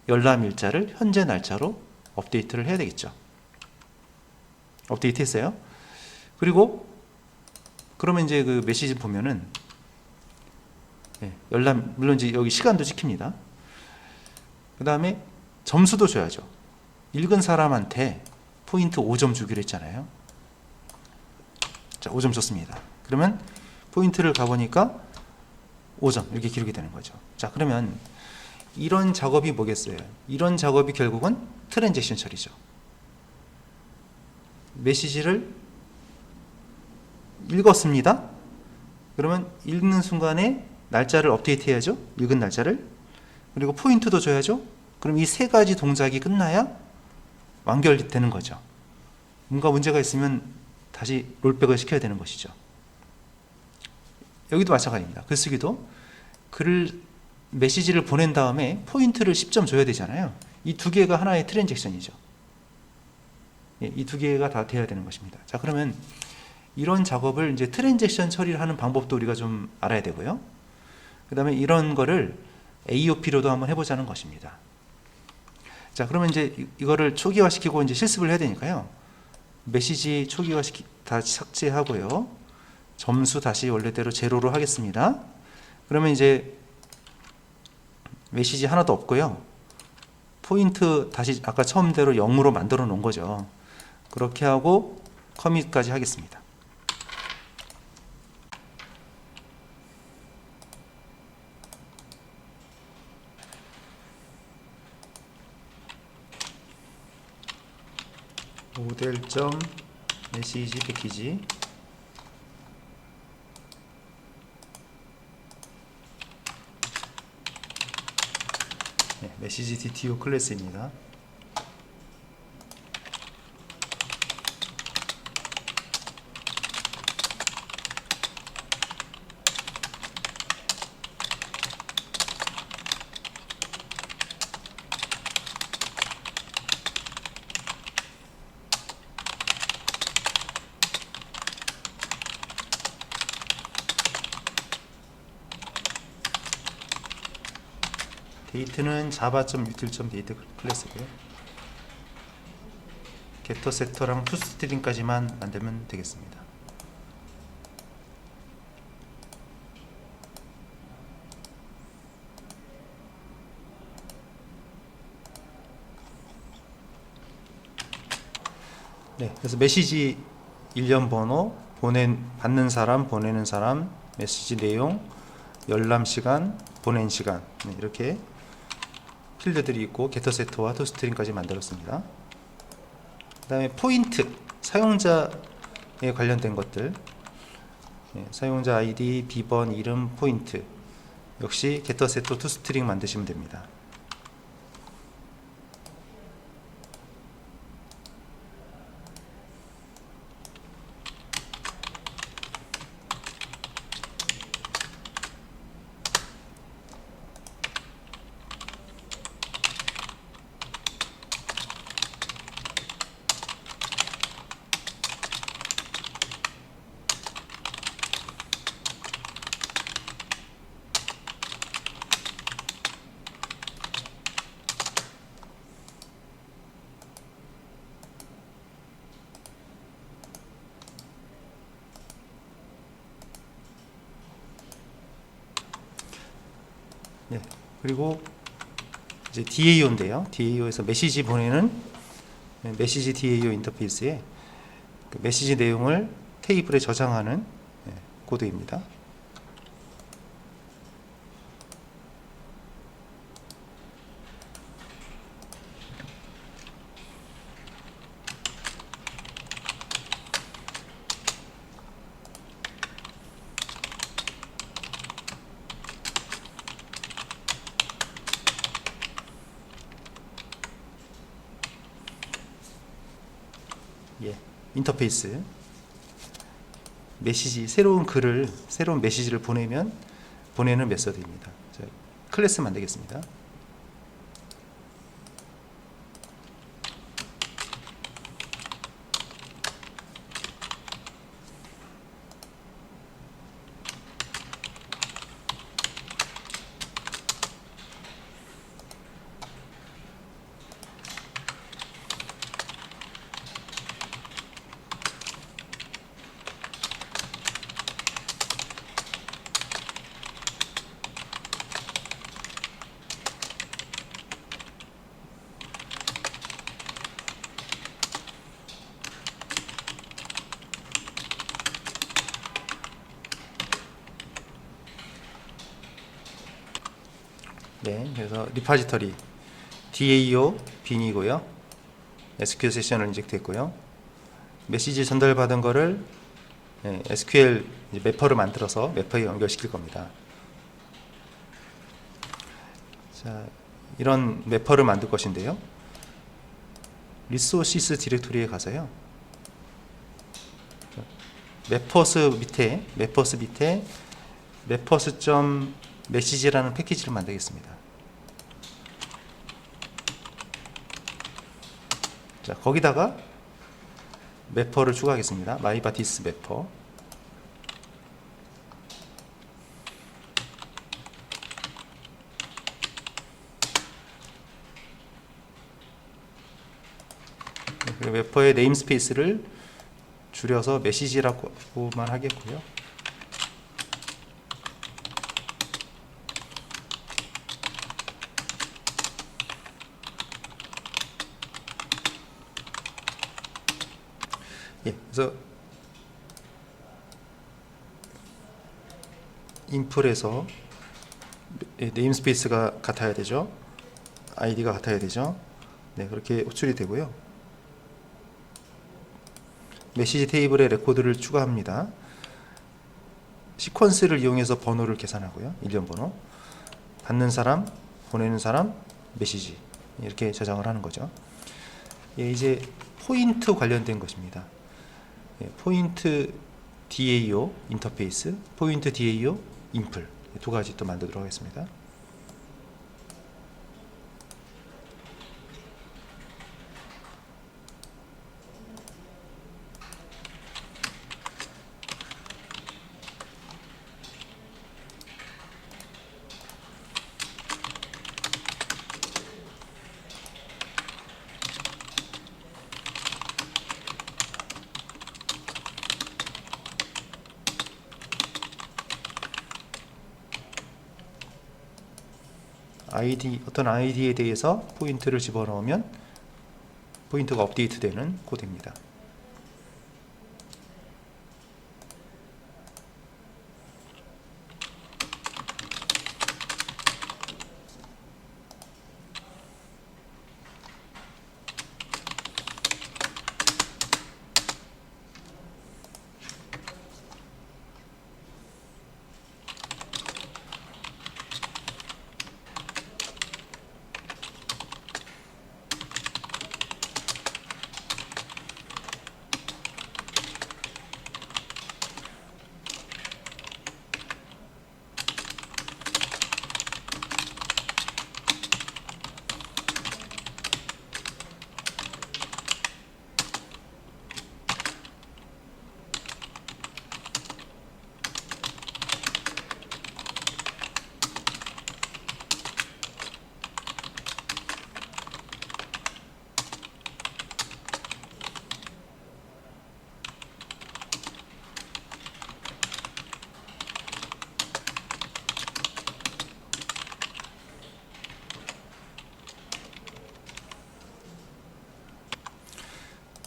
[SPEAKER 1] 열람일자를 현재 날짜로 업데이트를 해야 되겠죠. 업데이트 했어요. 그리고 그러면 이제 그 메시지 보면은 열람, 물론 이제 여기 시간도 찍힙니다. 그 다음에 점수도 줘야죠. 읽은 사람한테 포인트 5점 주기로 했잖아요. 자, 5점 줬습니다. 그러면 포인트를 가보니까 5점 이렇게 기록이 되는 거죠. 자, 그러면 이런 작업이 뭐겠어요? 이런 작업이 결국은 트랜잭션 처리죠. 메시지를 읽었습니다. 그러면 읽는 순간에 날짜를 업데이트 해야죠. 읽은 날짜를. 그리고 포인트도 줘야죠. 그럼 이 세 가지 동작이 끝나야 완결되는 거죠. 뭔가 문제가 있으면 다시 롤백을 시켜야 되는 것이죠. 여기도 마찬가지입니다. 글쓰기도 메시지를 보낸 다음에 포인트를 10점 줘야 되잖아요. 이 두 개가 하나의 트랜잭션이죠. 이 두 개가 다 돼야 되는 것입니다. 자, 그러면 이런 작업을 이제 트랜잭션 처리를 하는 방법도 우리가 좀 알아야 되고요. 그 다음에 이런 거를 AOP로도 한번 해보자는 것입니다. 자, 그러면 이제 이거를 초기화시키고 이제 실습을 해야 되니까요. 메시지 다 삭제하고요. 점수 다시 원래대로 제로로 하겠습니다. 그러면 이제 메시지 하나도 없고요. 포인트 다시 아까 처음대로 0으로 만들어 놓은 거죠. 그렇게 하고 커밋까지 하겠습니다. 모델점 메시지 패키지. 네, 메시지 DTO 클래스입니다. 데이트는 java.util.date 클래스고요. getter, setter랑 toString까지만 만들면 되겠습니다. 네, 그래서 메시지 일련 번호, 받는 사람, 보내는 사람, 메시지 내용, 열람 시간, 보낸 시간, 네, 이렇게 필드들이 있고 getter, setter와 toString까지 만들었습니다. 그 다음에 포인트, 사용자에 관련된 것들, 네, 사용자 아이디, 비번, 이름, 포인트 역시 getter, setter, toString 만드시면 됩니다. 네, 그리고 이제 DAO인데요. DAO에서 메시지 보내는 메시지 DAO 인터페이스에 그 메시지 내용을 테이블에 저장하는 코드입니다. 인터페이스 메시지, 새로운 메시지를 보내는 메서드입니다. 자, 클래스 만들겠습니다. 네, 그래서 리파지터리 DAO 빈이고요. SQL 세션을 인젝트 했고요. 메시지 전달받은 거를 SQL 매퍼를 만들어서 매퍼에 연결시킬 겁니다. 자, 이런 매퍼를 만들 것인데요. 리소시스 디렉토리에 가서요. 매퍼스 밑에 매퍼스.메시지라는 패키지를 만들겠습니다. 자, 거기다가 매퍼를 추가하겠습니다. 마이바티스 매퍼. 매퍼의 네임스페이스를 줄여서 메시지라고만 하겠고요. 그래서 인풀에서 네임스페이스가 같아야 되죠. 아이디가 같아야 되죠. 네, 그렇게 호출이 되고요. 메시지 테이블에 레코드를 추가합니다. 시퀀스를 이용해서 번호를 계산하고요. 일련 번호, 받는 사람, 보내는 사람, 메시지, 이렇게 저장을 하는 거죠. 예, 이제 포인트 관련된 것입니다. 예, 포인트 DAO 인터페이스, 포인트 DAO 인플, 두 가지 또 만들도록 하겠습니다. 어떤 아이디에 대해서 포인트를 집어넣으면 포인트가 업데이트되는 코드입니다.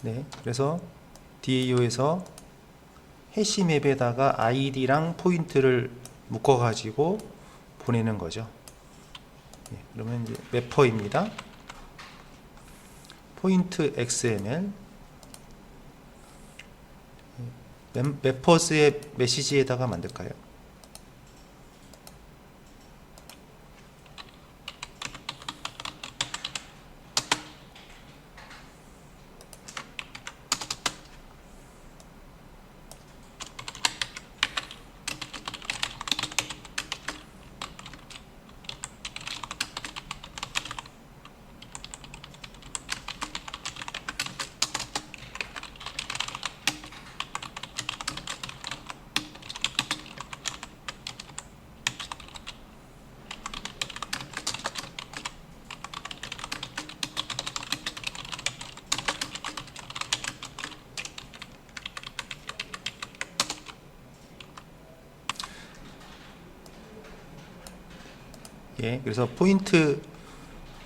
[SPEAKER 1] 네, 그래서 DAO에서 해시맵에다가 아이디랑 포인트를 묶어가지고 보내는 거죠. 네, 그러면 이제 매퍼입니다. 포인트 XML 매퍼스의 메시지에다가 만들까요? 예, 그래서 포인트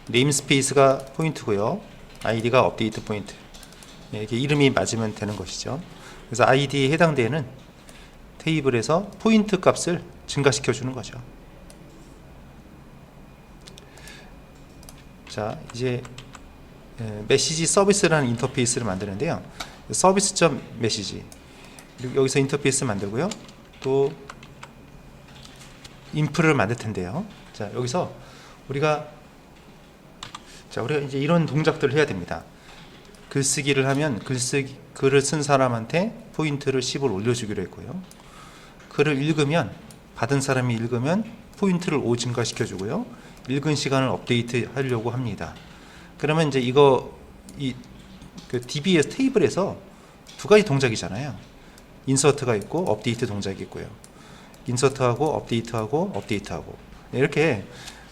[SPEAKER 1] 네임스페이스가 포인트고요. 아이디가 업데이트 포인트. 예, 이렇게 이름이 맞으면 되는 것이죠. 그래서 아이디에 해당되는 테이블에서 포인트 값을 증가시켜 주는 거죠. 자, 이제 메시지 서비스라는 인터페이스를 만드는데요. 서비스.메시지 여기서 인터페이스 만들고요. 또 인프를 만들 텐데요. 자, 여기서 우리가 이제 이런 동작들을 해야 됩니다. 글쓰기를 하면 글을 쓴 사람한테 포인트를 10을 올려주기로 했고요. 글을 읽으면 받은 사람이 읽으면 포인트를 5 증가시켜 주고요. 읽은 시간을 업데이트 하려고 합니다. 그러면 이제 그 DB에서 테이블에서 두 가지 동작이잖아요. 인서트가 있고 업데이트 동작이 있고요. 인서트하고 업데이트하고 이렇게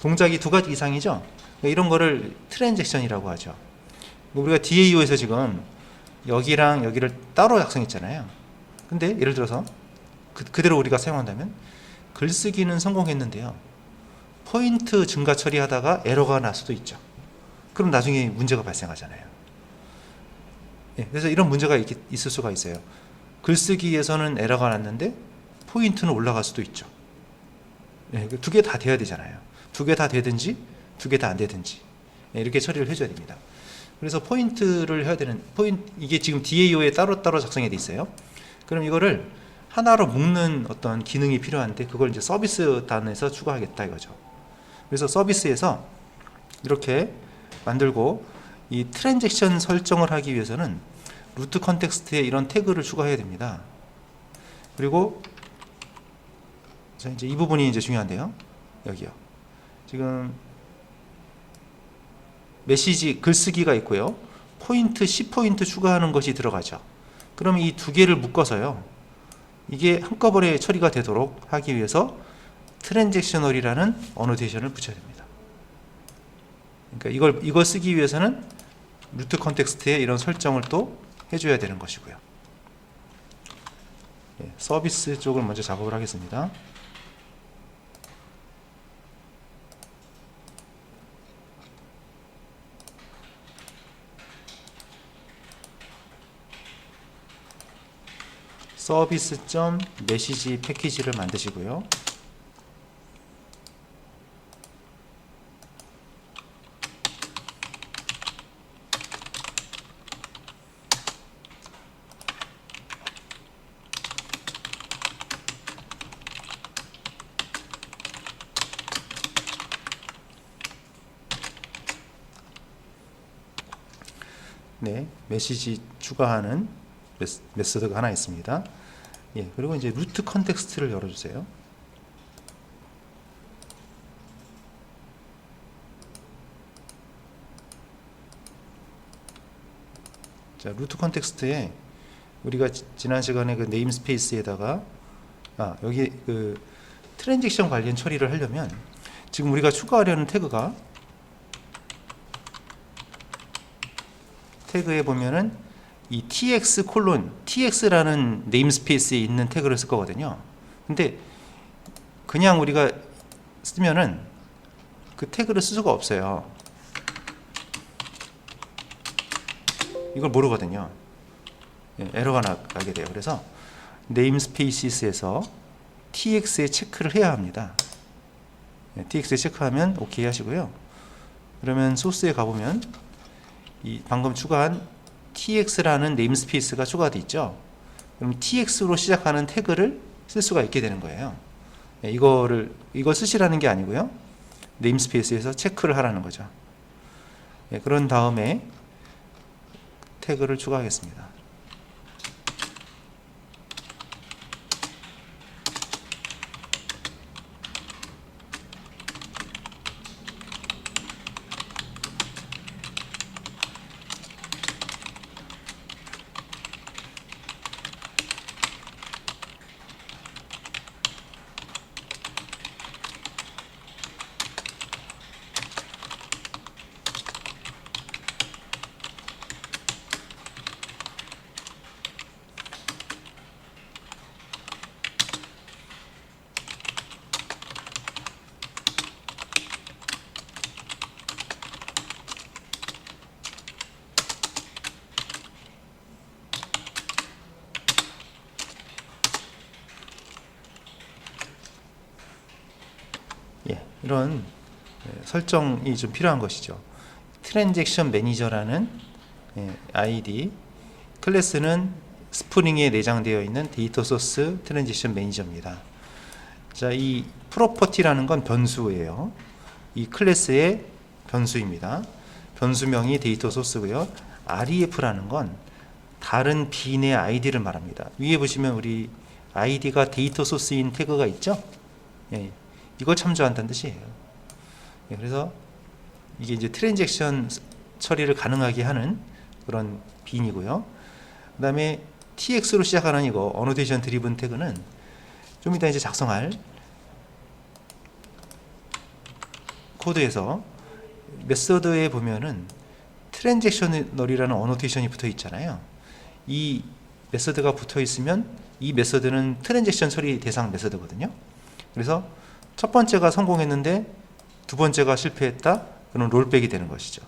[SPEAKER 1] 동작이 두 가지 이상이죠. 이런 거를 트랜잭션이라고 하죠. 우리가 DAO에서 지금 여기랑 여기를 따로 작성했잖아요. 근데 예를 들어서 그대로 우리가 사용한다면 글쓰기는 성공했는데요. 포인트 증가 처리하다가 에러가 날 수도 있죠. 그럼 나중에 문제가 발생하잖아요. 예, 그래서 이런 문제가 있을 수가 있어요. 글쓰기에서는 에러가 났는데 포인트는 올라갈 수도 있죠. 예, 두 개 다 돼야 되잖아요. 두 개 다 되든지 두 개 다 안 되든지, 예, 이렇게 처리를 해줘야 됩니다. 그래서 포인트를 해야 되는 이게 지금 DAO에 따로따로 작성이 돼 있어요. 그럼 이거를 하나로 묶는 어떤 기능이 필요한데 그걸 이제 서비스 단에서 추가하겠다 이거죠. 그래서 서비스에서 이렇게 만들고 이 트랜잭션 설정을 하기 위해서는 루트 컨텍스트에 이런 태그를 추가해야 됩니다. 그리고 자, 이제 이 부분이 이제 중요한데요. 여기요. 지금 메시지 글쓰기가 있고요. 포인트 10포인트 추가하는 것이 들어가죠. 그럼 이 두 개를 묶어서요. 이게 한꺼번에 처리가 되도록 하기 위해서 트랜잭셔널이라는 어노테이션을 붙여야 됩니다. 그러니까 이걸 쓰기 위해서는 루트 컨텍스트에 이런 설정을 또 해줘야 되는 것이고요. 서비스 쪽을 먼저 작업을 하겠습니다. 서비스.메시지 패키지를 만드시고요. 네, 메시지 추가하는 메소드가 하나 있습니다. 예, 그리고 이제 루트 컨텍스트를 열어주세요. 자, 루트 컨텍스트에 우리가 지난 시간에 그 네임스페이스에다가 여기 그 트랜잭션 관련 처리를 하려면 지금 우리가 추가하려는 태그에 보면은 이 tx라는 네임스페이스에 있는 태그를 쓸 거거든요. 근데 그냥 우리가 쓰면은 그 태그를 쓸 수가 없어요. 이걸 모르거든요. 에러가 나게 돼요. 그래서 네임스페이스에서 tx에 체크를 해야 합니다. tx에 체크하면 오케이 하시고요. 그러면 소스에 가보면 이 방금 추가한 tx라는 네임스페이스가 추가되어 있죠. 그럼 tx로 시작하는 태그를 쓸 수가 있게 되는 거예요. 이걸 쓰시라는 게 아니고요. 네임스페이스에서 체크를 하라는 거죠. 그런 다음에 태그를 추가하겠습니다. 이런 설정이 좀 필요한 것이죠. 트랜잭션 매니저라는 아이디, 클래스는 스프링에 내장되어 있는 데이터 소스 트랜잭션 매니저입니다. 자, 이 프로퍼티라는 건 변수예요. 이 클래스의 변수입니다. 변수명이 데이터 소스고요. ref라는 건 다른 빈의 아이디를 말합니다. 위에 보시면 우리 아이디가 데이터 소스인 태그가 있죠? 이걸 참조한다는 뜻이에요. 그래서 이게 이제 트랜잭션 처리를 가능하게 하는 그런 빈이고요. 그 다음에 tx로 시작하는 이거 어노테이션 드리븐 태그는 좀 이따 이제 작성할 코드에서 메서드에 보면은 트랜잭셔널이라는 어노테이션이 붙어 있잖아요. 이 메서드가 붙어 있으면 이 메서드는 트랜잭션 처리 대상 메서드거든요. 그래서 첫 번째가 성공했는데 두 번째가 실패했다? 그럼 롤백이 되는 것이죠.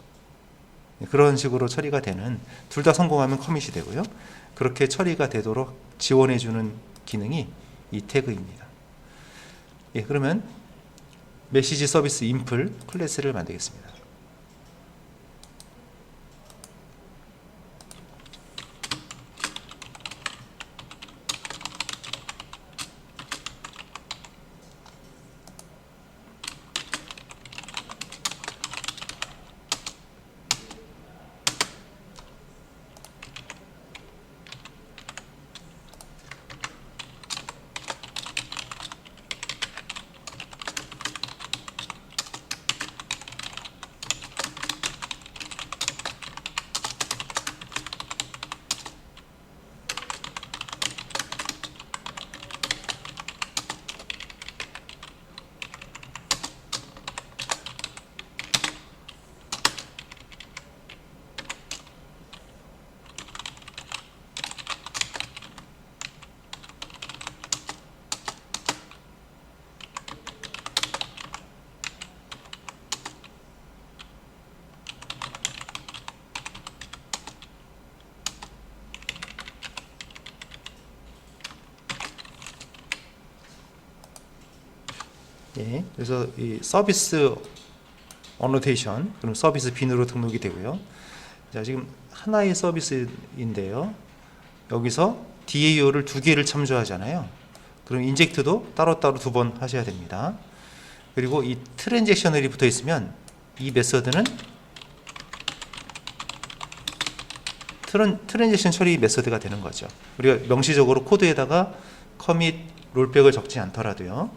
[SPEAKER 1] 그런 식으로 처리가 되는, 둘 다 성공하면 커밋이 되고요. 그렇게 처리가 되도록 지원해주는 기능이 이 태그입니다. 그러면 메시지 서비스 인플 클래스를 만들겠습니다. 예, 그래서 이 서비스 어노테이션, 그럼 서비스 빈으로 등록이 되고요. 자, 지금 하나의 서비스인데요. 여기서 DAO를 두 개를 참조하잖아요. 그럼 인젝트도 따로따로 두 번 하셔야 됩니다. 그리고 이 트랜잭셔널이 붙어 있으면 이 메서드는 트랜잭션 처리 메서드가 되는 거죠. 우리가 명시적으로 코드에다가 커밋 롤백을 적지 않더라도요.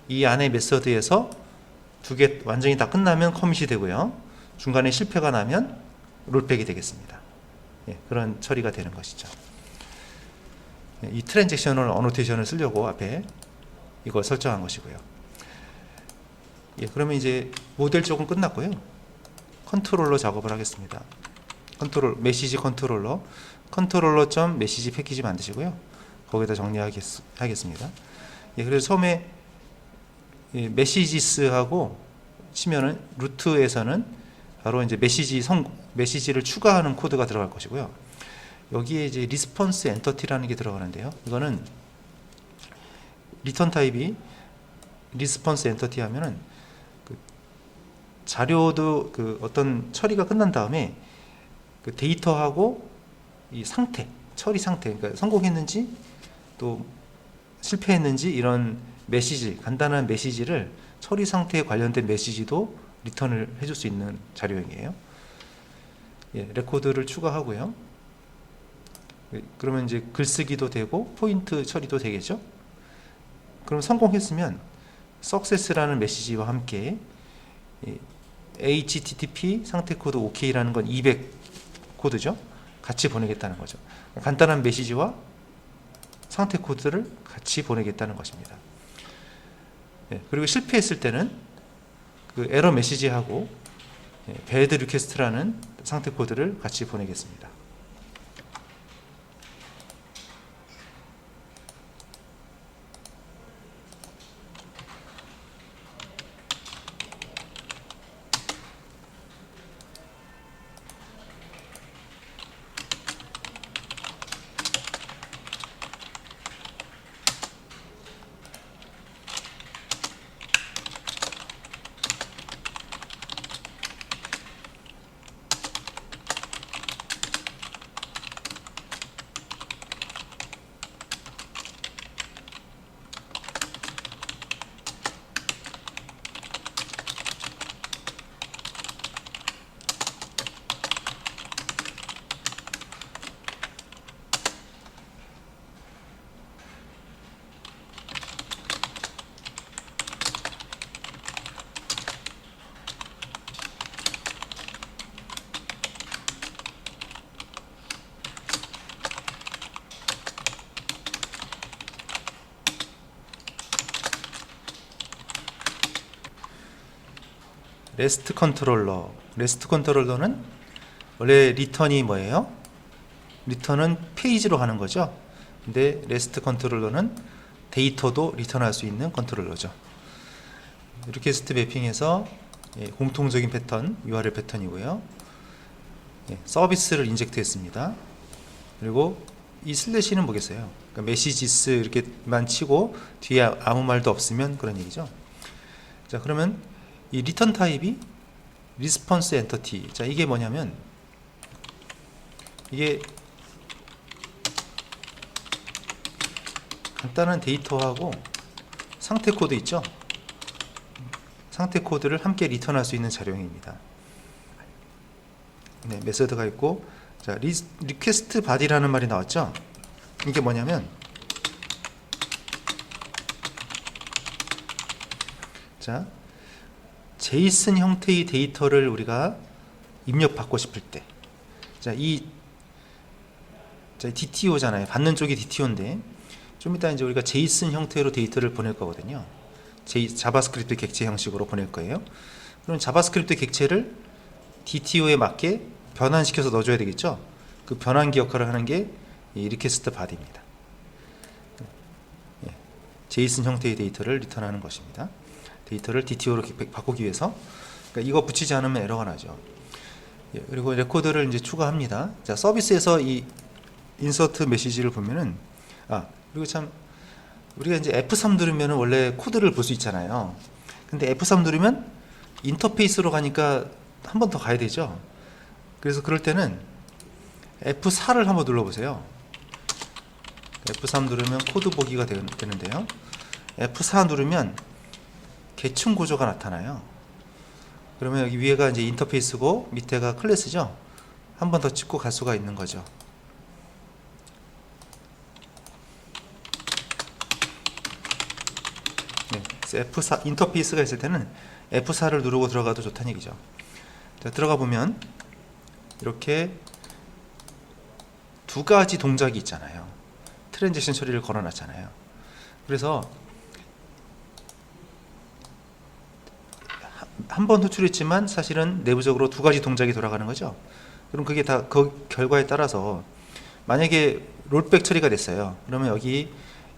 [SPEAKER 1] 이 안에 메서드에서 두 개 완전히 다 끝나면 커밋이 되고요. 중간에 실패가 나면 롤백이 되겠습니다. 예, 그런 처리가 되는 것이죠. 예, 이 트랜잭셔널 어노테이션을 쓰려고 앞에 이걸 설정한 것이고요. 예, 그러면 이제 모델 쪽은 끝났고요. 컨트롤러 작업을 하겠습니다. 메시지 컨트롤러 메시지 패키지 만드시고요. 거기다 정리하겠습니다. 예, 그래서 처음에 메시지스하고 치면은 루트에서는 바로 이제 메시지를 추가하는 코드가 들어갈 것이고요. 여기에 이제 리스폰스 엔터티라는 게 들어가는데요. 이거는 리턴 타입이 리스폰스 엔터티 하면은 그 자료도 그 어떤 처리가 끝난 다음에 그 데이터하고 이 상태, 처리 상태, 그러니까 성공했는지 또 실패했는지 이런 메시지, 간단한 메시지를 처리 상태에 관련된 메시지도 리턴을 해줄 수 있는 자료형이에요. 예, 레코드를 추가하고요. 그러면 이제 글쓰기도 되고 포인트 처리도 되겠죠. 그럼 성공했으면 success라는 메시지와 함께 HTTP 상태 코드 OK라는 건 200 코드죠. 같이 보내겠다는 거죠. 간단한 메시지와 상태 코드를 같이 보내겠다는 것입니다. 예, 그리고 실패했을 때는 그 에러 메시지하고 배드 리퀘스트라는 상태 코드를 같이 보내겠습니다. 레스트 컨트롤러는 원래 리턴이 뭐예요? 리턴은 페이지로 하는 거죠. 근데 레스트 컨트롤러는 데이터도 리턴할 수 있는 컨트롤러죠. 리퀘스트 매핑에서 공통적인 패턴, URL 패턴이고요. 서비스를 인젝트 했습니다. 그리고 이 슬래시는 뭐겠어요? 그러니까 메시지스 이렇게만 치고 뒤에 아무 말도 없으면 그런 얘기죠. 자, 그러면 이 리턴 타입이 리스폰스 엔터티. 자, 이게 뭐냐면 이게 간단한 데이터하고 상태 코드 있죠? 상태 코드를 함께 리턴할 수 있는 자료형입니다. 네, 메서드가 있고, 자, 리퀘스트 바디라는 말이 나왔죠? 이게 뭐냐면, 자, 제이슨 형태의 데이터를 우리가 입력받고 싶을 때, 자, DTO잖아요. 받는 쪽이 DTO인데, 좀 이따 이제 우리가 제이슨 형태로 데이터를 보낼 거거든요. 자바스크립트 객체 형식으로 보낼 거예요. 그럼 자바스크립트 객체를 DTO에 맞게 변환시켜서 넣어줘야 되겠죠. 그 변환기 역할을 하는 게 이 리퀘스트 바디입니다. 제이슨 형태의 데이터를 리턴하는 것입니다. 데이터를 DTO로 바꾸기 위해서, 그러니까 이거 붙이지 않으면 에러가 나죠. 그리고 레코드를 이제 추가합니다. 자, 서비스에서 이 인서트 메시지를 보면은, 그리고 참 우리가 이제 F3 누르면은 원래 코드를 볼 수 있잖아요. 근데 F3 누르면 인터페이스로 가니까 한 번 더 가야 되죠. 그래서 그럴 때는 F4를 한번 눌러보세요. F3 누르면 코드 보기가 되는데요. F4 누르면 계층 구조가 나타나요. 그러면 여기 위에가 이제 인터페이스고 밑에가 클래스죠. 한 번 더 찍고 갈 수가 있는 거죠. 네, F4 인터페이스가 있을 때는 F4를 누르고 들어가도 좋다는 얘기죠. 자, 들어가 보면 이렇게 두 가지 동작이 있잖아요. 트랜지션 처리를 걸어놨잖아요. 그래서 한 번 호출했지만 사실은 내부적으로 두 가지 동작이 돌아가는 거죠. 그럼 그게 다 그 결과에 따라서 만약에 롤백 처리가 됐어요. 그러면 여기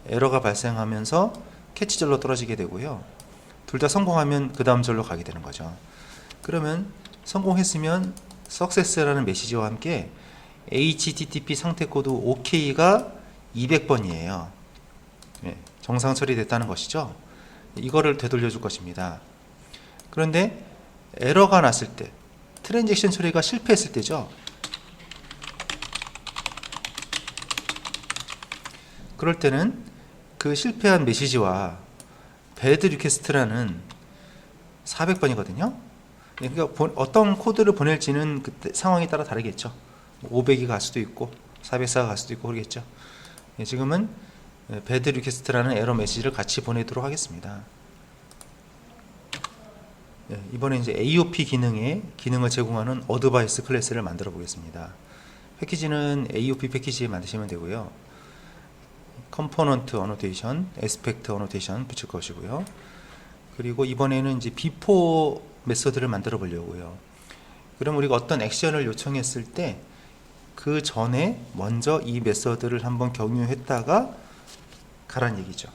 [SPEAKER 1] 에러가 발생하면서 캐치절로 떨어지게 되고요. 둘 다 성공하면 그 다음 절로 가게 되는 거죠. 그러면 성공했으면 success라는 메시지와 함께 HTTP 상태 코드 OK가 200번이에요. 네, 정상 처리됐다는 것이죠. 이거를 되돌려 줄 것입니다. 그런데 에러가 났을 때, 트랜잭션 처리가 실패했을 때죠. 그럴 때는 그 실패한 메시지와 bad request라는 400번이거든요. 그러니까 어떤 코드를 보낼지는 그때 상황에 따라 다르겠죠. 500이 갈 수도 있고 404가 갈 수도 있고 그러겠죠. 지금은 bad request라는 에러 메시지를 같이 보내도록 하겠습니다. 이번에 이제 AOP 기능을 제공하는 어드바이스 클래스를 만들어 보겠습니다. 패키지는 AOP 패키지 만드시면 되고요. 컴포넌트 어노테이션, 에스펙트 어노테이션 붙일 것이고요. 그리고 이번에는 이제 비포 메서드를 만들어 보려고요. 그럼 우리가 어떤 액션을 요청했을 때 그 전에 먼저 이 메서드를 한번 경유했다가 가란 얘기죠.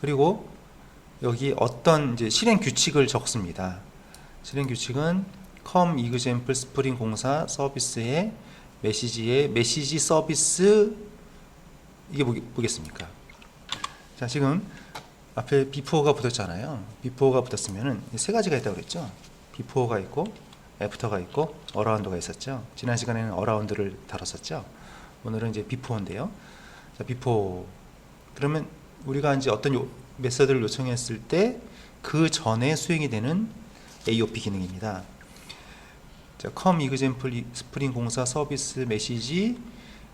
[SPEAKER 1] 그리고 여기 어떤 이제 실행 규칙을 적습니다. 실행 규칙은 com example 스프링 공사 서비스의 메시지의 메시지 서비스 이게 뭐겠습니까? 자, 지금 앞에 before가 붙었잖아요. before가 붙었으면은 세 가지가 있다고 그랬죠. before가 있고 애프터가 있고 어라운드가 있었죠. 지난 시간에는 어라운드를 다뤘었죠. 오늘은 이제 before인데요. 자, before 그러면 우리가 이제 어떤 메서드를 요청했을 때 그 전에 수행이 되는 AOP 기능입니다. 자, com example 스프링 공사 서비스 메시지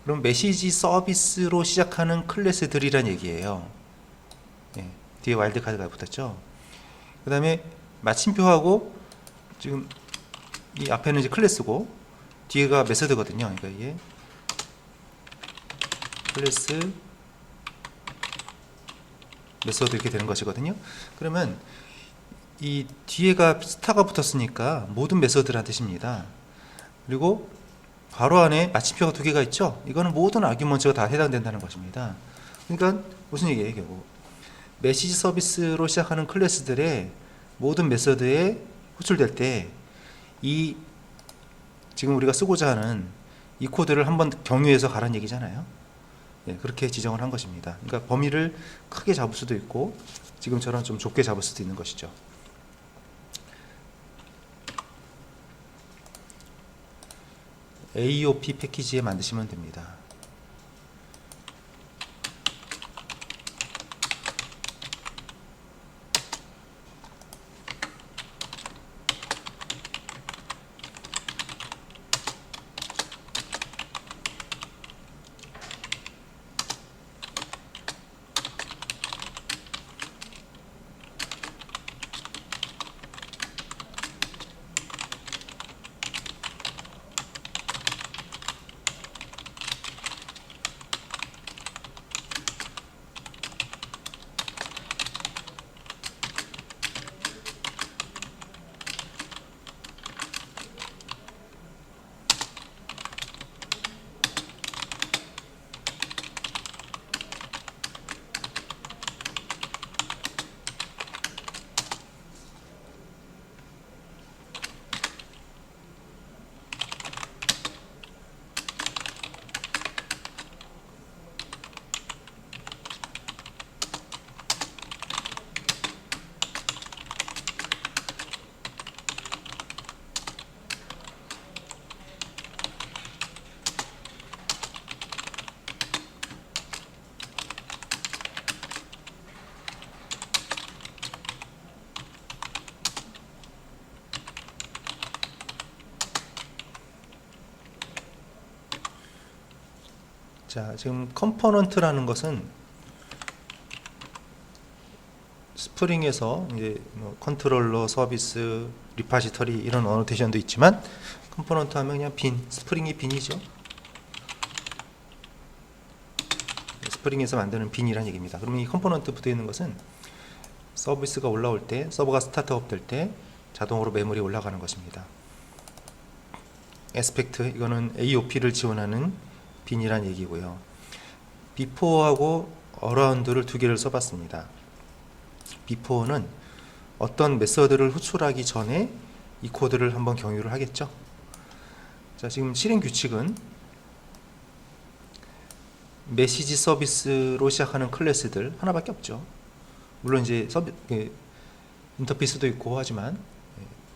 [SPEAKER 1] 그럼 메시지 서비스로 시작하는 클래스들이란 얘기예요. 네, 뒤에 와일드카드가 붙었죠. 그 다음에 마침표하고 지금 이 앞에는 이제 클래스고 뒤에가 메서드거든요. 그러니까 이게 클래스 메서드 이렇게 되는 것이거든요. 그러면 이 뒤에가 스타가 붙었으니까 모든 메서드란 뜻입니다. 그리고 바로 안에 마침표가 두 개가 있죠. 이거는 모든 아규먼트가 다 해당된다는 것입니다. 그러니까 무슨 얘기예요, 결국? 메시지 서비스로 시작하는 클래스들의 모든 메서드에 호출될 때 이 지금 우리가 쓰고자 하는 이 코드를 한번 경유해서 가라는 얘기잖아요. 예, 그렇게 지정을 한 것입니다. 그러니까 범위를 크게 잡을 수도 있고 지금처럼 좀 좁게 잡을 수도 있는 것이죠. AOP 패키지에 만드시면 됩니다. 자, 지금 컴포넌트라는 것은 스프링에서 이제 뭐 컨트롤러, 서비스, 리파지터리 이런 어노테이션도 있지만 컴포넌트 하면 그냥 빈, 스프링이 빈이죠. 스프링에서 만드는 빈이란 얘기입니다. 그러면 이 컴포넌트 붙어 있는 것은 서비스가 올라올 때, 서버가 스타트업 될 때 자동으로 메모리 올라가는 것입니다. 에스펙트, 이거는 AOP를 지원하는 빈이란 얘기고요. before하고 around를 두 개를 써봤습니다. before는 어떤 메서드를 호출하기 전에 이 코드를 한번 경유를 하겠죠. 자, 지금 실행 규칙은 메시지 서비스로 시작하는 클래스들 하나밖에 없죠. 물론 이제 인터페이스도 있고 하지만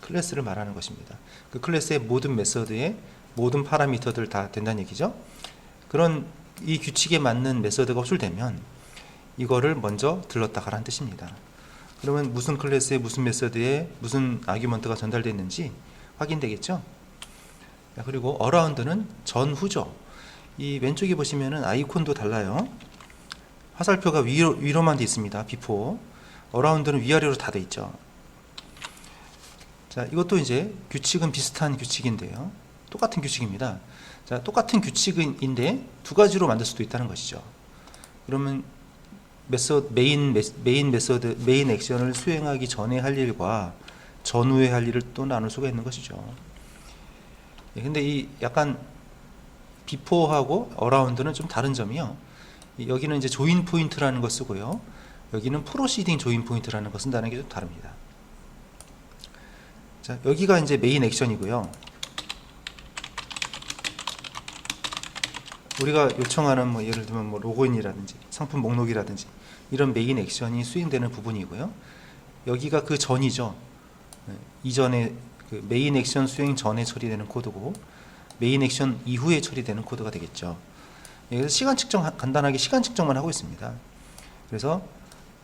[SPEAKER 1] 클래스를 말하는 것입니다. 그 클래스의 모든 메서드의 모든 파라미터들 다 된다는 얘기죠. 그런 이 규칙에 맞는 메서드가 호출되면 이거를 먼저 들렀다 가라는 뜻입니다. 그러면 무슨 클래스에 무슨 메서드에 무슨 아규먼트가 전달됐는지 확인되겠죠. 그리고 어라운드는 전후죠. 이 왼쪽에 보시면은 아이콘도 달라요. 화살표가 위로만 돼 있습니다. 비포. 어라운드는 위아래로 다 돼 있죠. 자, 이것도 이제 규칙은 비슷한 규칙인데요. 똑같은 규칙입니다. 자, 똑같은 규칙인데 두 가지로 만들 수도 있다는 것이죠. 그러면 메인 액션을 수행하기 전에 할 일과 전후에 할 일을 또 나눌 수가 있는 것이죠. 근데 이 약간 before하고 around는 좀 다른 점이요. 여기는 이제 join point라는 거 쓰고요. 여기는 proceeding join point라는 거 쓴다는 게 좀 다릅니다. 자, 여기가 이제 메인 액션이고요. 우리가 요청하는 뭐 예를 들면 뭐 로그인이라든지 상품 목록이라든지 이런 메인 액션이 수행되는 부분이고요. 여기가 그 전이죠. 이전에 그 메인 액션 수행 전에 처리되는 코드고 메인 액션 이후에 처리되는 코드가 되겠죠. 그래서 시간 측정, 간단하게 시간 측정만 하고 있습니다. 그래서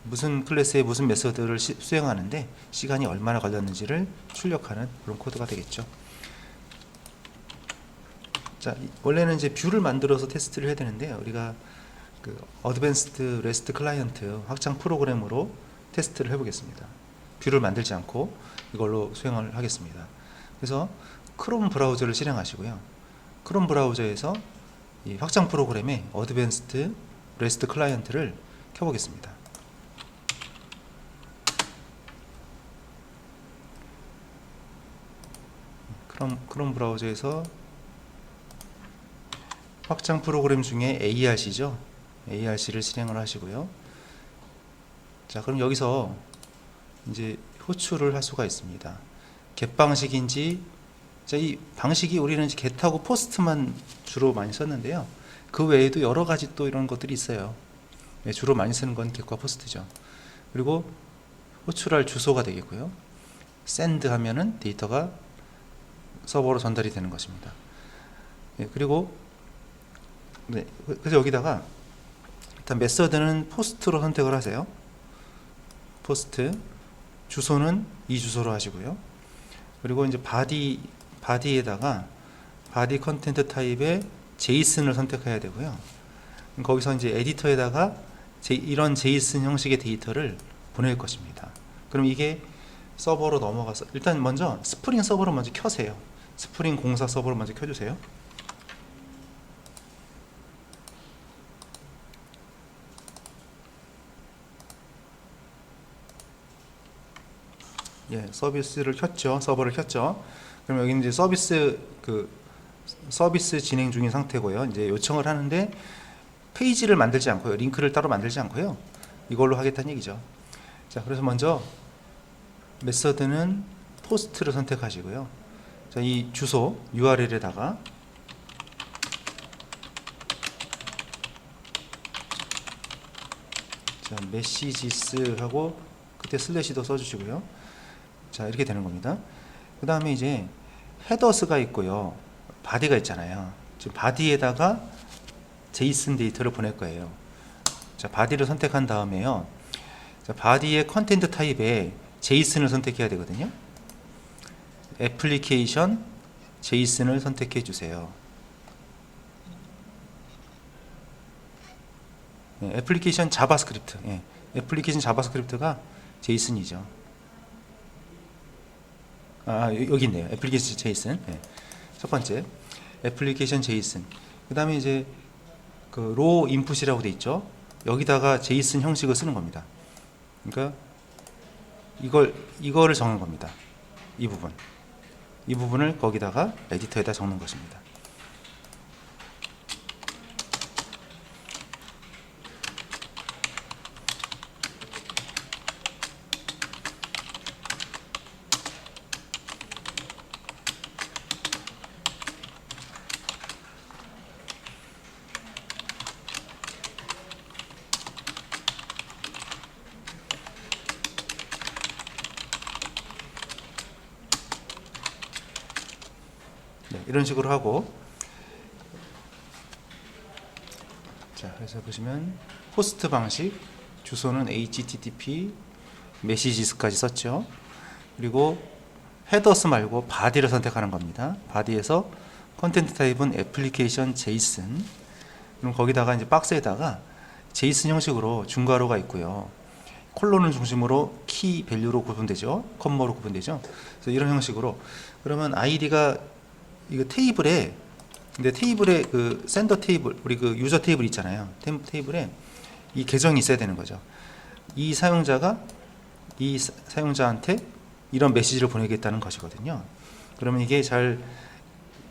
[SPEAKER 1] 무슨 클래스의 무슨 메서드를 수행하는데 시간이 얼마나 걸렸는지를 출력하는 그런 코드가 되겠죠. 자, 원래는 이제 뷰를 만들어서 테스트를 해야 되는데요. 우리가 그 어드밴스드 레스트 클라이언트 확장 프로그램으로 테스트를 해보겠습니다. 뷰를 만들지 않고 이걸로 수행을 하겠습니다. 그래서 크롬 브라우저를 실행하시고요. 크롬 브라우저에서 이 확장 프로그램의 어드밴스드 레스트 클라이언트를 켜보겠습니다. 크롬 브라우저에서 확장 프로그램 중에 ARC죠. ARC를 실행을 하시고요. 자, 그럼 여기서 이제 호출을 할 수가 있습니다. get 방식인지, 자, 이 방식이 우리는 get하고 post만 주로 많이 썼는데요. 그 외에도 여러 가지 또 이런 것들이 있어요. 주로 많이 쓰는 건 get과 post죠. 그리고 호출할 주소가 되겠고요. send 하면은 데이터가 서버로 전달이 되는 것입니다. 그리고 그래서 여기다가 일단 메서드는 포스트로 선택을 하세요. 포스트, 주소는 이 주소로 하시고요. 그리고 이제 바디에다가 바디 컨텐트 타입의 제이슨을 선택해야 되고요. 거기서 이제 에디터에다가 이런 제이슨 형식의 데이터를 보낼 것입니다. 그럼 이게 서버로 넘어가서 일단 먼저 스프링 서버를 먼저 켜세요. 스프링 공사 서버를 먼저 켜주세요. 예, 서비스를 켰죠. 서버를 켰죠. 그럼 여기는 이제 서비스 진행 중인 상태고요. 이제 요청을 하는데 페이지를 만들지 않고요. 링크를 따로 만들지 않고요. 이걸로 하겠다는 얘기죠. 자, 그래서 먼저 메서드는 포스트를 선택하시고요. 자, 이 주소 URL에다가 자, 메시지스 하고 그때 슬래시도 써주시고요. 자, 이렇게 되는 겁니다. 그 다음에 이제 헤더스가 있고요. 바디가 있잖아요. 지금 바디에다가 제이슨 데이터를 보낼 거예요. 자, 바디를 선택한 다음에요. 자, 바디의 컨텐트 타입에 제이슨을 선택해야 되거든요. 애플리케이션 제이슨을 선택해 주세요. 애플리케이션 자바스크립트. 애플리케이션 자바스크립트가 제이슨이죠. 여기 있네요. 애플리케이션 제이슨. 첫 번째 애플리케이션 제이슨. 그 다음에 이제 그 로 인풋이라고 돼 있죠. 여기다가 제이슨 형식을 쓰는 겁니다. 그러니까 이거를 적는 겁니다. 이 부분을 거기다가 에디터에다 적는 것입니다. 이런 식으로 하고, 자, 그래서 보시면 호스트 방식, 주소는 http 메시지스까지 썼죠. 그리고 헤더스 말고 바디를 선택하는 겁니다. 바디에서 컨텐트 타입은 애플리케이션 제이슨. 그럼 거기다가 이제 박스에다가 제이슨 형식으로 중괄호가 있고요. 콜론을 중심으로 키 밸류로 구분되죠. 컴마로 구분되죠. 그래서 이런 형식으로, 그러면 아이디가 이거 테이블에, 근데 테이블에 그 샌더 테이블, 우리 그 유저 테이블 있잖아요. 테이블에 이 계정이 있어야 되는 거죠. 이 사용자가 이 사용자한테 이런 메시지를 보내겠다는 것이거든요. 그러면 이게 잘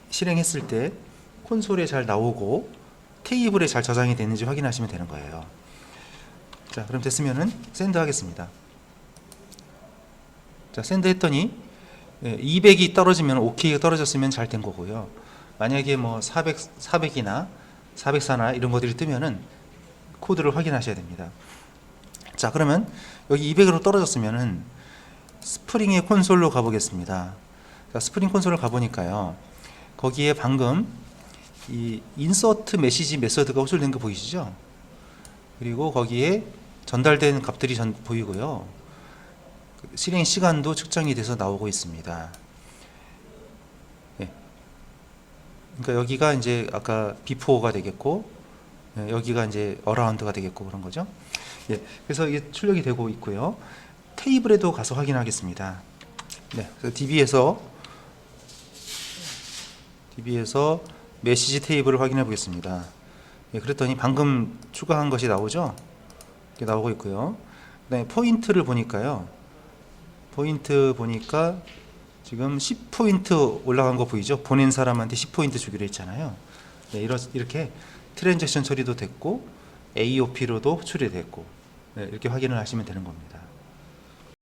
[SPEAKER 1] 실행했을 때 콘솔에 잘 나오고 테이블에 잘 저장이 되는지 확인하시면 되는 거예요. 자, 그럼 됐으면은 샌드 하겠습니다. 자, 샌드 했더니 200이 떨어지면 OK가 떨어졌으면 잘 된 거고요. 만약에 뭐 400이나 404나 이런 것들이 뜨면은 코드를 확인하셔야 됩니다. 자, 그러면 여기 200으로 떨어졌으면은 스프링의 콘솔로 가보겠습니다. 자, 스프링 콘솔을 가보니까요. 거기에 방금 이 인서트 메시지 메서드가 호출된 거 보이시죠? 그리고 거기에 전달된 값들이 보이고요. 실행 시간도 측정이 돼서 나오고 있습니다. 그러니까 여기가 이제 아까 before가 되겠고, 여기가 이제 around가 되겠고 그런 거죠. 그래서 이게 출력이 되고 있고요. 테이블에도 가서 확인하겠습니다. 그래서 DB에서 메시지 테이블을 확인해 보겠습니다. 그랬더니 방금 추가한 것이 나오죠. 이렇게 나오고 있고요. 그다음에 포인트를 보니까요. 포인트 보니까 지금 10포인트 올라간 거 보이죠? 보낸 사람한테 10포인트 주기로 했잖아요. 이렇게 트랜잭션 처리도 됐고 AOP로도 호출이 됐고, 이렇게 확인을 하시면 되는 겁니다.